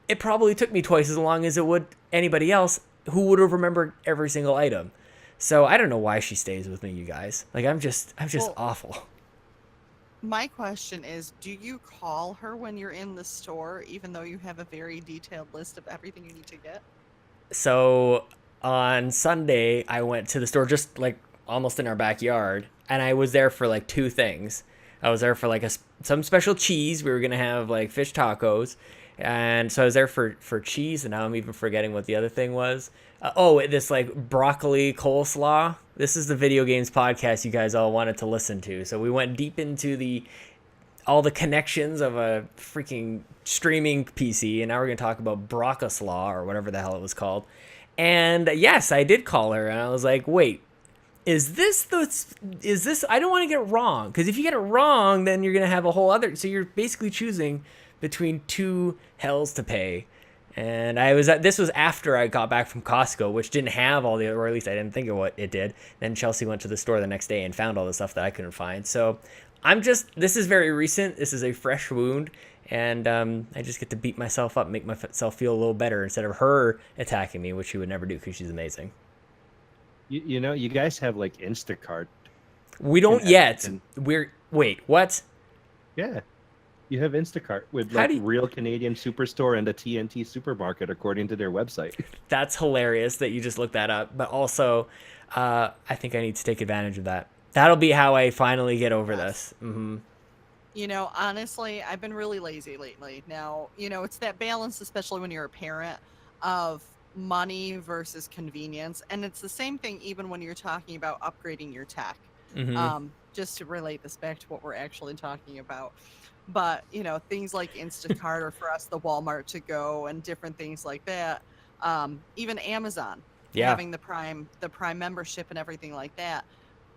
it probably took me twice as long as it would anybody else who would have remembered every single item. So I don't know why she stays with me, you guys. Like I'm just awful. My question is, do you call her when you're in the store, even though you have a very detailed list of everything you need to get? So on Sunday, I went to the store just like almost in our backyard, and I was there for like two things. I was there for like some special cheese. We were going to have like fish tacos. And so I was there for cheese, and now I'm even forgetting what the other thing was. This like broccoli coleslaw. This is the video games podcast you guys all wanted to listen to. So we went deep into all the connections of a freaking streaming PC, and now we're going to talk about broccoslaw or whatever the hell it was called. And yes, I did call her, and I was like, wait, is this, I don't want to get it wrong, because if you get it wrong, then you're going to have a whole other, so you're basically choosing between two hells to pay. And this was after I got back from Costco, which didn't have all the, or at least I didn't think of what it did. Then Chelsea went to the store the next day and found all the stuff that I couldn't find. So this is very recent. This is a fresh wound. And I just get to beat myself up, make myself feel a little better instead of her attacking me, which she would never do because she's amazing. You know, you guys have like Instacart. We don't yet. Wait, what? Yeah. You have Instacart with like real Canadian Superstore and a TNT supermarket, according to their website. That's hilarious that you just looked that up. But also, I think I need to take advantage of that. That'll be how I finally get over this. Mm-hmm. You know, honestly, I've been really lazy lately. Now, you know, it's that balance, especially when you're a parent, of money versus convenience. And it's the same thing even when you're talking about upgrading your tech. Mm-hmm. Just to relate this back to what we're actually talking about. But, you know, things like Instacart or for us, the Walmart to go and different things like that. Even Amazon, having the Prime membership and everything like that.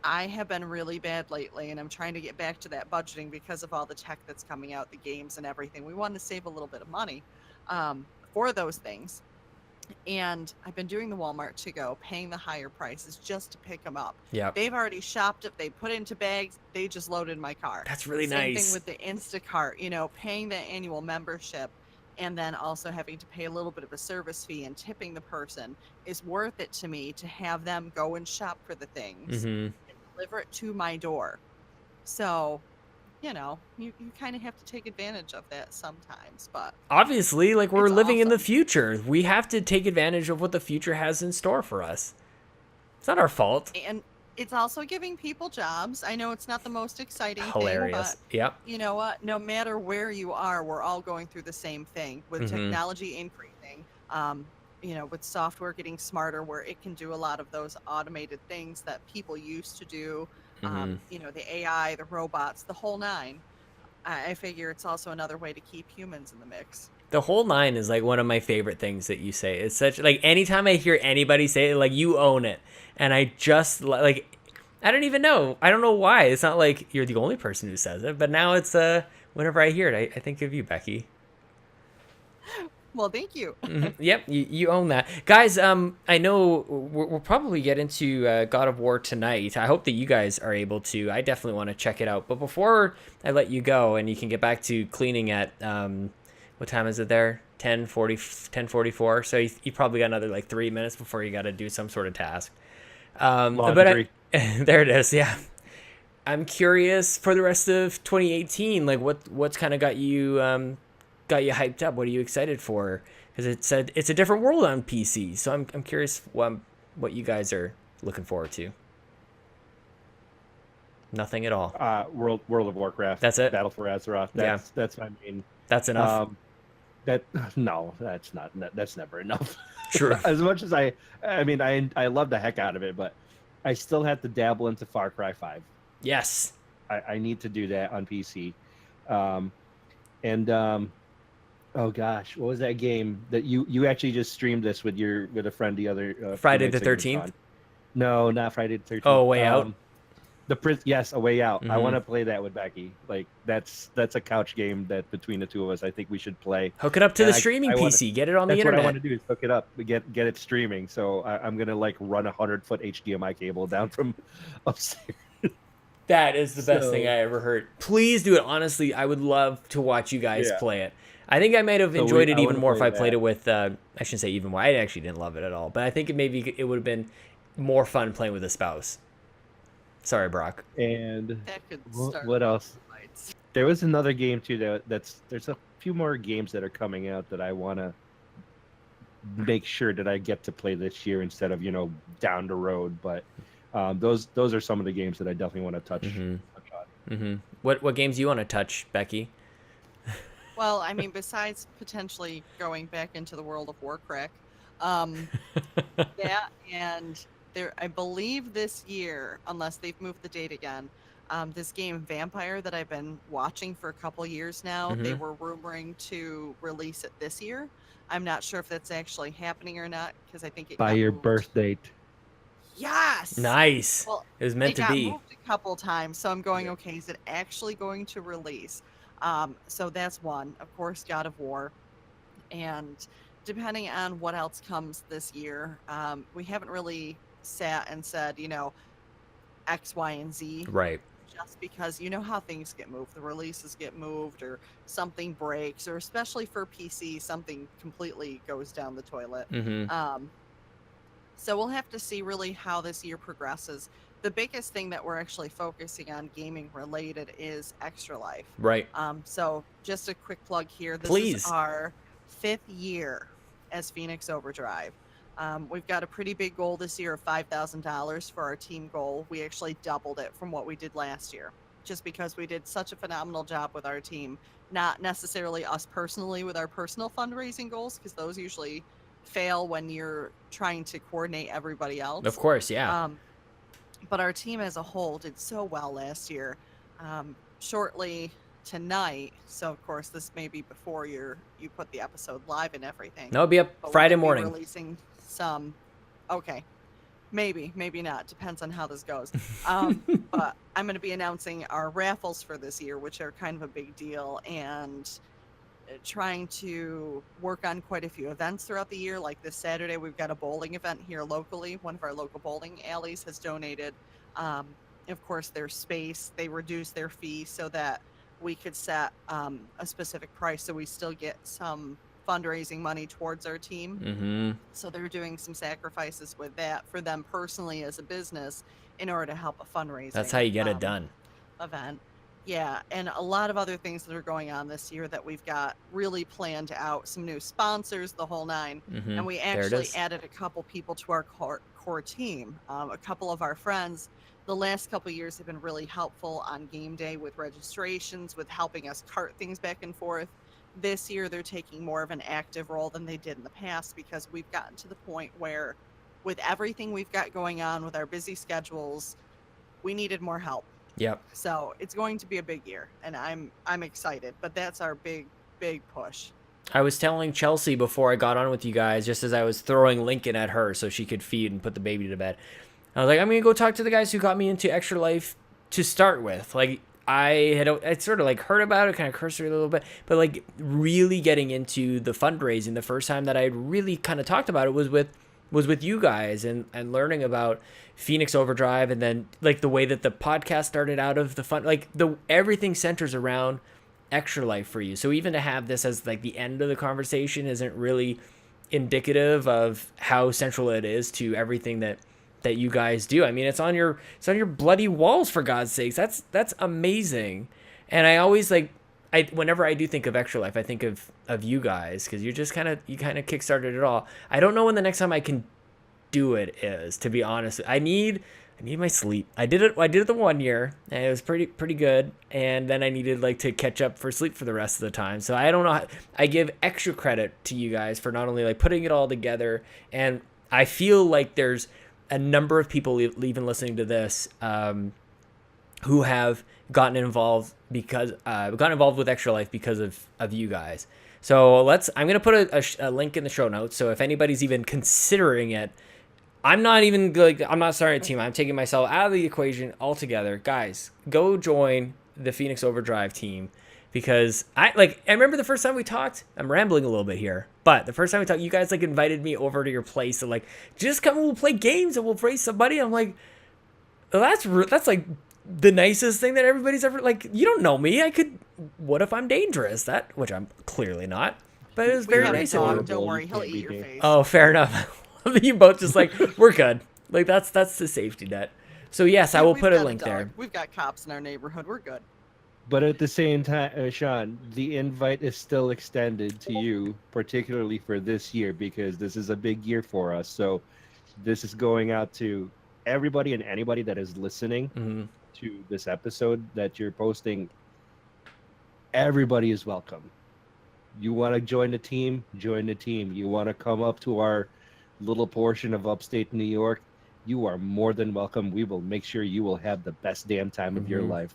I have been really bad lately, and I'm trying to get back to that budgeting because of all the tech that's coming out, the games and everything. We want to save a little bit of money for those things. And I've been doing the Walmart to go, paying the higher prices just to pick them up. Yeah. They've already shopped it. They put it into bags. They just loaded my car. That's really Same nice. thing with the Instacart, you know, paying the annual membership and then also having to pay a little bit of a service fee and tipping the person is worth it to me to have them go and shop for the things and deliver it to my door. So, you know, you kind of have to take advantage of that sometimes, but obviously, like, we're living in the awesome. future. We have to take advantage of what the future has in store for us. It's not our fault. And it's also giving people jobs. I know it's not the most exciting Hilarious. thing, but Yep. you know what? No matter where you are, we're all going through the same thing with technology increasing. You know, with software getting smarter, where it can do a lot of those automated things that people used to do. You know, the AI, the robots, the whole nine. I figure it's also another way to keep humans in the mix. The whole nine is like one of my favorite things that you say. It's such, like, anytime I hear anybody say it, like, you own it. And I just, like, I don't even know. I don't know why. It's not like you're the only person who says it, but now it's, whenever I hear it, I think of you, Becky. Well, thank you. Yep, you own that. Guys, I know we'll probably get into God of War tonight. I hope that you guys are able to. I definitely want to check it out. But before I let you go and you can get back to cleaning at, what time is it there? 10:44. So you probably got another, like, 3 minutes before you got to do some sort of task. Laundry. There it is, yeah. I'm curious for the rest of 2018, like, what's kind of got you hyped up? What are you excited for? Because it's a different world on PC, so I'm curious what you guys are looking forward to. Nothing at all. World of Warcraft. That's it? Battle for Azeroth. That's my main. That's enough. No, that's not. That's never enough. True. As much as I love the heck out of it, but I still have to dabble into Far Cry 5. Yes. I need to do that on PC. Oh gosh, what was that game that you actually just streamed this with a friend the other Friday the 13th? No, not Friday the 13th. Oh, Way Out. Yes, A Way Out. I want to play that with Becky. Like, that's a couch game that between the two of us, I think we should play. Hook it up to the streaming PC. Get it on the internet. That's what I want to do, is hook it up, get it streaming. So I'm gonna, like, run 100-foot HDMI cable down from upstairs. That is the best thing I ever heard. Please do it. Honestly, I would love to watch you guys play it. I think I might have enjoyed it even more if I played it with, I shouldn't say even more. I actually didn't love it at all. But I think it would have been more fun playing with a spouse. Sorry, Brock. And what else? There was another game too there's a few more games that are coming out that I want to make sure that I get to play this year instead of, down the road. But those are some of the games that I definitely want to touch on. What games do you want to touch, Becky? Well, I mean, besides potentially going back into the World of Warcraft, that and there, I believe this year, unless they've moved the date again, this game Vampire that I've been watching for a couple years now, they were rumoring to release it this year. I'm not sure if that's actually happening or not, because I think it by got your moved. birth date. Yes. Nice. Well, it was meant to be. It got moved a couple times, so I'm going, okay, is it actually going to release? So that's one. Of course, God of War. And depending on what else comes this year, we haven't really sat and said, X, Y, and Z. Right. Just because you know how things get moved, the releases get moved, or something breaks, or especially for PC, something completely goes down the toilet. So we'll have to see really how this year progresses. The biggest thing that we're actually focusing on gaming related is Extra Life. Right. So just a quick plug here. This Please. is our 5th year as Phoenix Overdrive. We've got a pretty big goal this year of $5,000 for our team goal. We actually doubled it from what we did last year, just because we did such a phenomenal job with our team. Not necessarily us personally with our personal fundraising goals, because those usually fail when you're trying to coordinate everybody else. Of course, yeah. But our team as a whole did so well last year. Shortly tonight, so of course this may be before you put the episode live and everything. No, it'll be up Friday morning. Releasing some. Okay, maybe not. Depends on how this goes. But I'm going to be announcing our raffles for this year, which are kind of a big deal, and trying to work on quite a few events throughout the year. Like this Saturday, we've got a bowling event here locally. One of our local bowling alleys has donated, of course, their space. They reduced their fee so that we could set a specific price, so we still get some fundraising money towards our team. So they're doing some sacrifices with that for them personally as a business in order to help a fundraising. That's how you get it done. Event. Yeah, and a lot of other things that are going on this year that we've got really planned out. Some new sponsors, the whole nine. And we actually added a couple people to our core team. A couple of our friends, the last couple of years, have been really helpful on game day with registrations, with helping us cart things back and forth. This year, they're taking more of an active role than they did in the past, because we've gotten to the point where, with everything we've got going on with our busy schedules, we needed more help. Yep. So it's going to be a big year, and I'm excited. But that's our big push. I was telling Chelsea before I got on with you guys, just as I was throwing Lincoln at her so she could feed and put the baby to bed, I was like, I'm gonna go talk to the guys who got me into Extra Life to start with. Like, I'd sort of like heard about it, kind of cursory a little bit, but like really getting into the fundraising, the first time that I really kind of talked about it was with you guys, and learning about Phoenix Overdrive, and then like the way that the podcast started out of the fun, like everything centers around Extra Life for you. So even to have this as like the end of the conversation isn't really indicative of how central it is to everything that you guys do. I mean, it's on your bloody walls, for God's sakes. That's amazing. And I always whenever I do think of Extra Life, I think of you guys, because you kind of kickstarted it all. I don't know when the next time I can do it is, to be honest. I need my sleep. I did it the 1 year, and it was pretty good. And then I needed to catch up for sleep for the rest of the time. So I don't know. I give extra credit to you guys for not only putting it all together, and I feel like there's a number of people even listening to this who have gotten involved with Extra Life because of you guys. So I'm gonna put a link in the show notes. So if anybody's even considering it, I'm not starting a team. I'm taking myself out of the equation altogether. Guys, go join the Phoenix Overdrive team, because I remember the first time we talked. I'm rambling a little bit here, but the first time we talked, you guys invited me over to your place and just come and we'll play games and we'll raise some money. I'm like, well, that's like the nicest thing that everybody's ever you don't know me. What if I'm dangerous? Which I'm clearly not, but it was very nice of you. Don't worry, he'll eat your face. Oh, fair enough. You both just we're good. That's the safety net. So yes, I will put a link there. We've got cops in our neighborhood. We're good. But at the same time, Sean, the invite is still extended to you, particularly for this year, because this is a big year for us. So this is going out to everybody and anybody that is listening to this episode that you're posting. Everybody is welcome. You want to join the team? Join the team. You want to come up to our little portion of upstate New York? You are more than welcome. We will make sure you will have the best damn time of your life.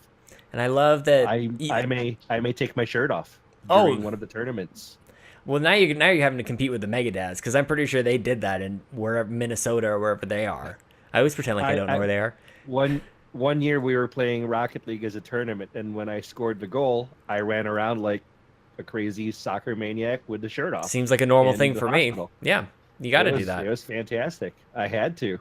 And I love that I may take my shirt off during one of the tournaments. Well, now you're having to compete with the Mega Dads, because I'm pretty sure they did that in Minnesota or wherever they are. I always pretend I don't know where they are. One year we were playing Rocket League as a tournament, and when I scored the goal, I ran around like a crazy soccer maniac with the shirt off. Seems like a normal in thing the for hospital. me. Yeah, you got to do that. It was fantastic. I had to.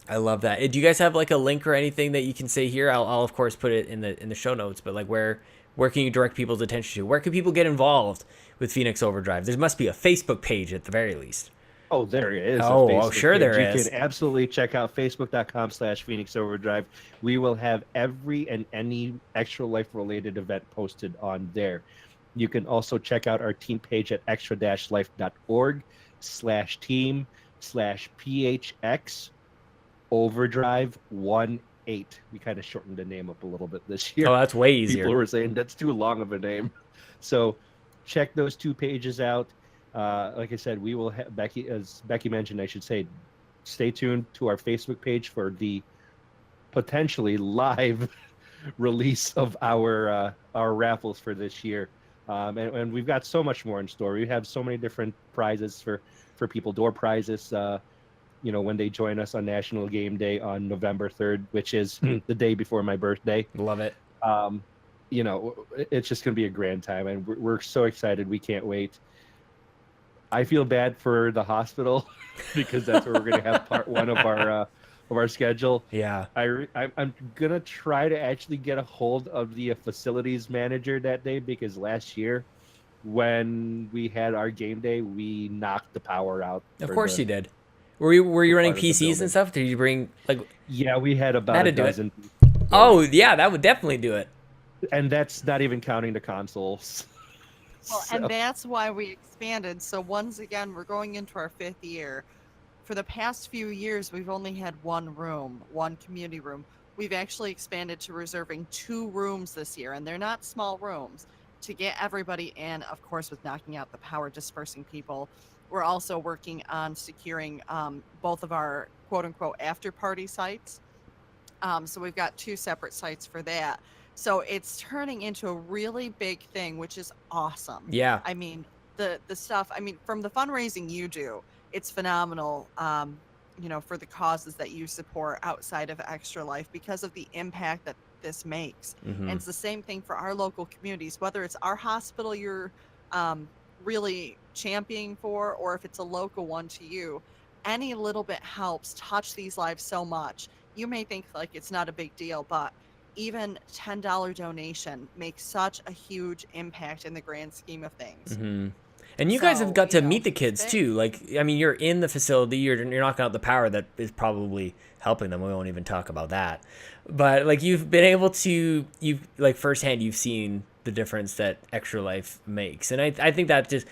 I love that. Do you guys have like a link or anything that you can say here? I'll of course put it in the show notes, but like where can you direct people's attention to? Where can people get involved with Phoenix Overdrive? There must be a Facebook page at the very least. Oh, there is. Oh, sure page. there you is. You can absolutely check out facebook.com/Phoenix Overdrive. We will have every and any Extra Life related event posted on there. You can also check out our team page at extra-life.org/team/PHX Overdrive 18. We kind of shortened the name up a little bit this year. Oh, that's way easier. People were saying that's too long of a name. So check those two pages out. Like I said, we will have Becky, as Becky mentioned, I should say, stay tuned to our Facebook page for the potentially live release of our raffles for this year. And we've got so much more in store. We have so many different prizes for people, door prizes, when they join us on National Game Day on November 3rd, which is the day before my birthday. Love it. It's just going to be a grand time, and we're so excited. We can't wait. I feel bad for the hospital because that's where we're going to have part one of our schedule. Yeah. I'm going to try to actually get a hold of the facilities manager that day, because last year when we had our game day, we knocked the power out. Of course you did. Were you running PCs and stuff? Did you bring Yeah, we had about a dozen. Oh, yeah, that would definitely do it. And that's not even counting the consoles. Well, and that's why we expanded. So once again, we're going into our 5th year. For the past few years, we've only had one community room. We've actually expanded to reserving 2 rooms this year, and they're not small rooms, to get everybody in, of course, with knocking out the power, dispersing people. We're also working on securing both of our quote-unquote after-party sites. So we've got 2 separate sites for that. So it's turning into a really big thing, which is awesome. Yeah. I mean, the stuff, from the fundraising you do, it's phenomenal, for the causes that you support outside of Extra Life because of the impact that this makes. Mm-hmm. And it's the same thing for our local communities, whether it's our hospital you're really championing for, or if it's a local one to you. Any little bit helps touch these lives so much. You may think like it's not a big deal, but even $10 donation makes such a huge impact in the grand scheme of things. Mm-hmm. And you guys have got to meet the kids too. Like, you're in the facility, you're knocking out the power that is probably helping them. We won't even talk about that. But like, you've been able to, firsthand, you've seen the difference that Extra Life makes. And I think that's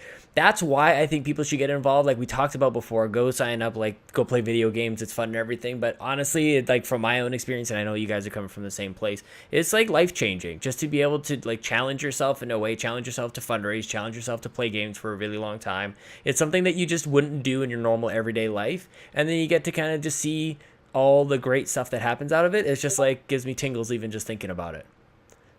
why I think people should get involved. Like we talked about before, go sign up, go play video games. It's fun and everything. But honestly, from my own experience, and I know you guys are coming from the same place, it's life changing just to be able to challenge yourself in a way, challenge yourself to fundraise, challenge yourself to play games for a really long time. It's something that you just wouldn't do in your normal everyday life. And then you get to kind of just see all the great stuff that happens out of it. It's just gives me tingles even just thinking about it.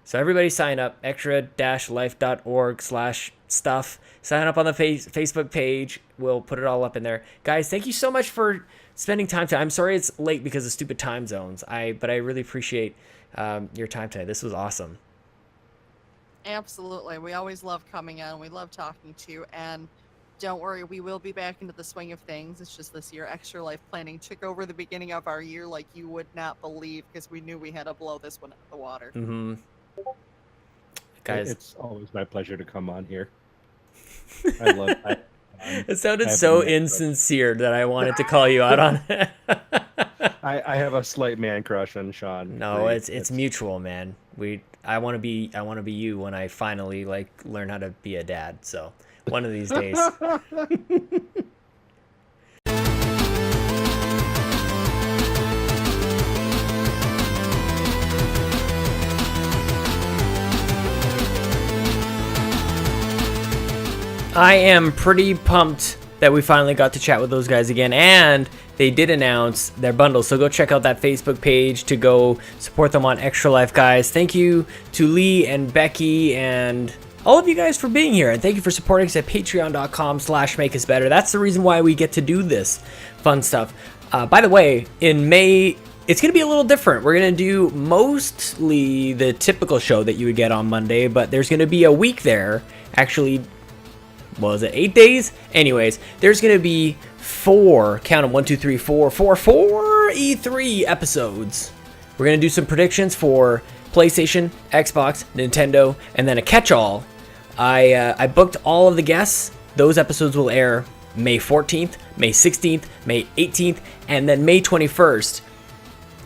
So everybody sign up, extra-life.org/stuff. Sign up on the Facebook page. We'll put it all up in there. Guys, thank you so much for spending time today. I'm sorry it's late because of stupid time zones. But I really appreciate your time today. This was awesome. Absolutely. We always love coming in. We love talking to you. And don't worry, we will be back into the swing of things. It's just this year, Extra Life planning took over the beginning of our year like you would not believe, because we knew we had to blow this one out of the water. Mm-hmm. Guys, it's always my pleasure to come on here. I love it. It sounded so insincere that I wanted to call you out on it. I have a slight man crush on Sean. No, it's mutual, man. I want to be you when I finally learn how to be a dad. So one of these days. I am pretty pumped that we finally got to chat with those guys again, and they did announce their bundle, so go check out that Facebook page to go support them on Extra Life, guys. Thank you to Lee and Becky and all of you guys for being here, and thank you for supporting us at patreon.com/makeusbetter. That's the reason why we get to do this fun stuff. By the way, in May it's going to be a little different. We're going to do mostly the typical show that you would get on Monday, but there's going to be a week there. Actually, what was it, 8 days? Anyways, there's going to be 4 E3 episodes. We're going to do some predictions for PlayStation, Xbox, Nintendo, and then a catch-all. I booked all of the guests. Those episodes will air May 14th, May 16th, May 18th, and then May 21st,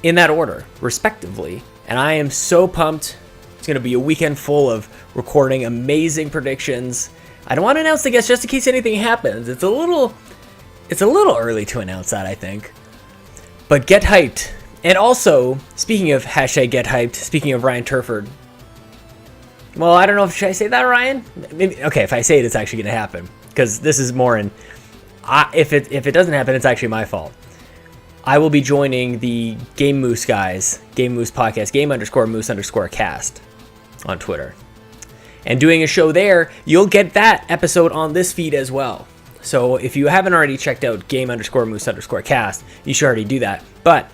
in that order, respectively. And I am so pumped. It's going to be a weekend full of recording amazing predictions. I don't want to announce the guests just in case anything happens. It's a little early to announce that, I think. But get hyped. And also, speaking of hashtag get hyped, speaking of Ryan Turford. Well, I don't know, should I say that, Ryan? Maybe, okay, if I say it, it's actually going to happen. Because this is more in... if it doesn't happen, it's actually my fault. I will be joining the Game Moose guys, Game Moose podcast, game_moose_cast on Twitter. And doing a show there, you'll get that episode on this feed as well. So if you haven't already checked out game_moose_cast, you should already do that. But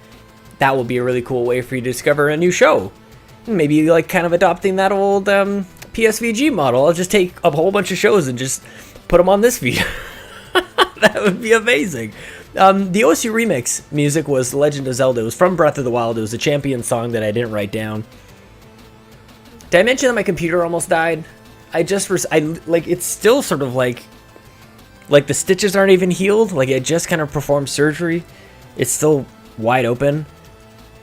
that will be a really cool way for you to discover a new show. Maybe like kind of adopting that old PSVG model. I'll just take a whole bunch of shows and just put them on this feed. That would be amazing. The OSU remix music was Legend of Zelda. It was from Breath of the Wild. It was a champion song that I didn't write down. Did I mention that my computer almost died? It's still sort of like the stitches aren't even healed. Like it just kind of performed surgery. It's still wide open.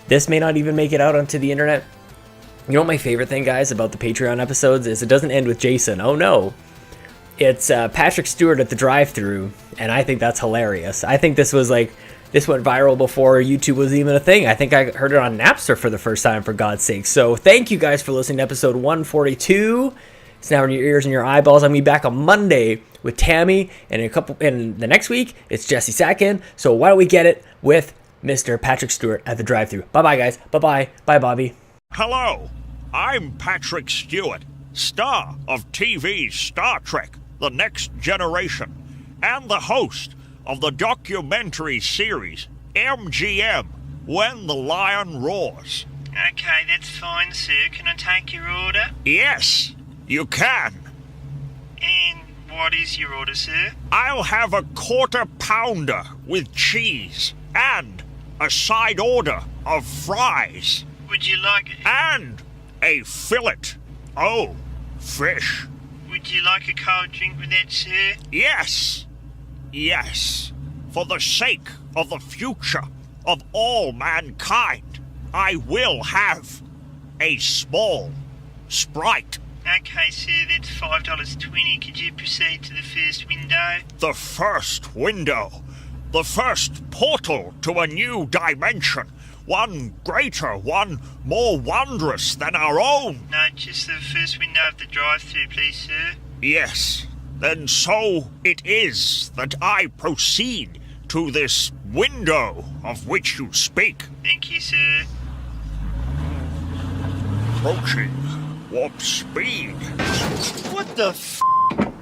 This may not even make it out onto the internet. You know what my favorite thing, guys, about the Patreon episodes is? It doesn't end with Jason. Oh no. It's Patrick Stewart at the drive-thru, and I think that's hilarious. I think this went viral before YouTube was even a thing. I think I heard it on Napster for the first time, for God's sake. So thank you guys for listening to episode 142. It's now in your ears and your eyeballs. I'm going to be back on Monday with Tammy, and in the next week, it's Jesse Sackin. So why don't we get it with Mr. Patrick Stewart at the drive-thru. Bye-bye, guys. Bye-bye. Bye, Bobby. Hello, I'm Patrick Stewart, star of TV's Star Trek: The Next Generation, and the host of the documentary series MGM, When the Lion Roars. Okay, that's fine, sir. Can I take your order? Yes, you can. And what is your order, sir? I'll have a quarter pounder with cheese and a side order of fries. Would you like... And a fillet. Oh, fish. Would you like a cold drink with that, sir? Yes. Yes. For the sake of the future of all mankind, I will have a small Sprite. Okay, sir, that's $5.20. Could you proceed to the first window? The first window. The first portal to a new dimension. One greater, one more wondrous than our own. No, just the first window of the drive-thru, please, sir. Yes, then so it is that I proceed to this window of which you speak. Thank you, sir. Approaching warp speed. What the f***?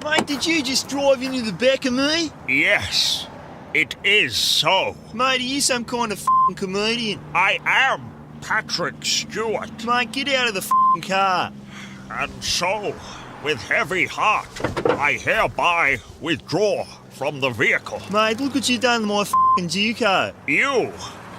Mate, did you just drive into the back of me? Yes, it is so. Mate, are you some kind of f***ing comedian? I am Patrick Stewart. Mate, get out of the f***ing car. And so, with heavy heart, I hereby withdraw from the vehicle. Mate, look what you've done to my f***ing Duco. You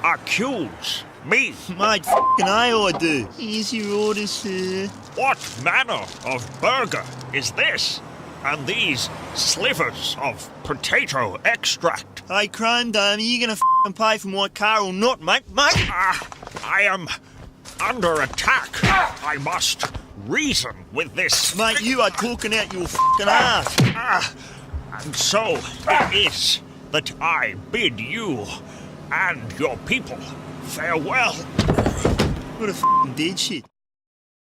accuse me. Mate, f***ing A I do. Here's your order, sir. What manner of burger is this? And these slivers of potato extract? Hey, Chrome Dome, are you going to f***ing pay for my car or not, mate? I am under attack. I must reason with this. Mate, you are talking out your f***ing ass. And so it is that I bid you and your people farewell. What a f***ing dead shit.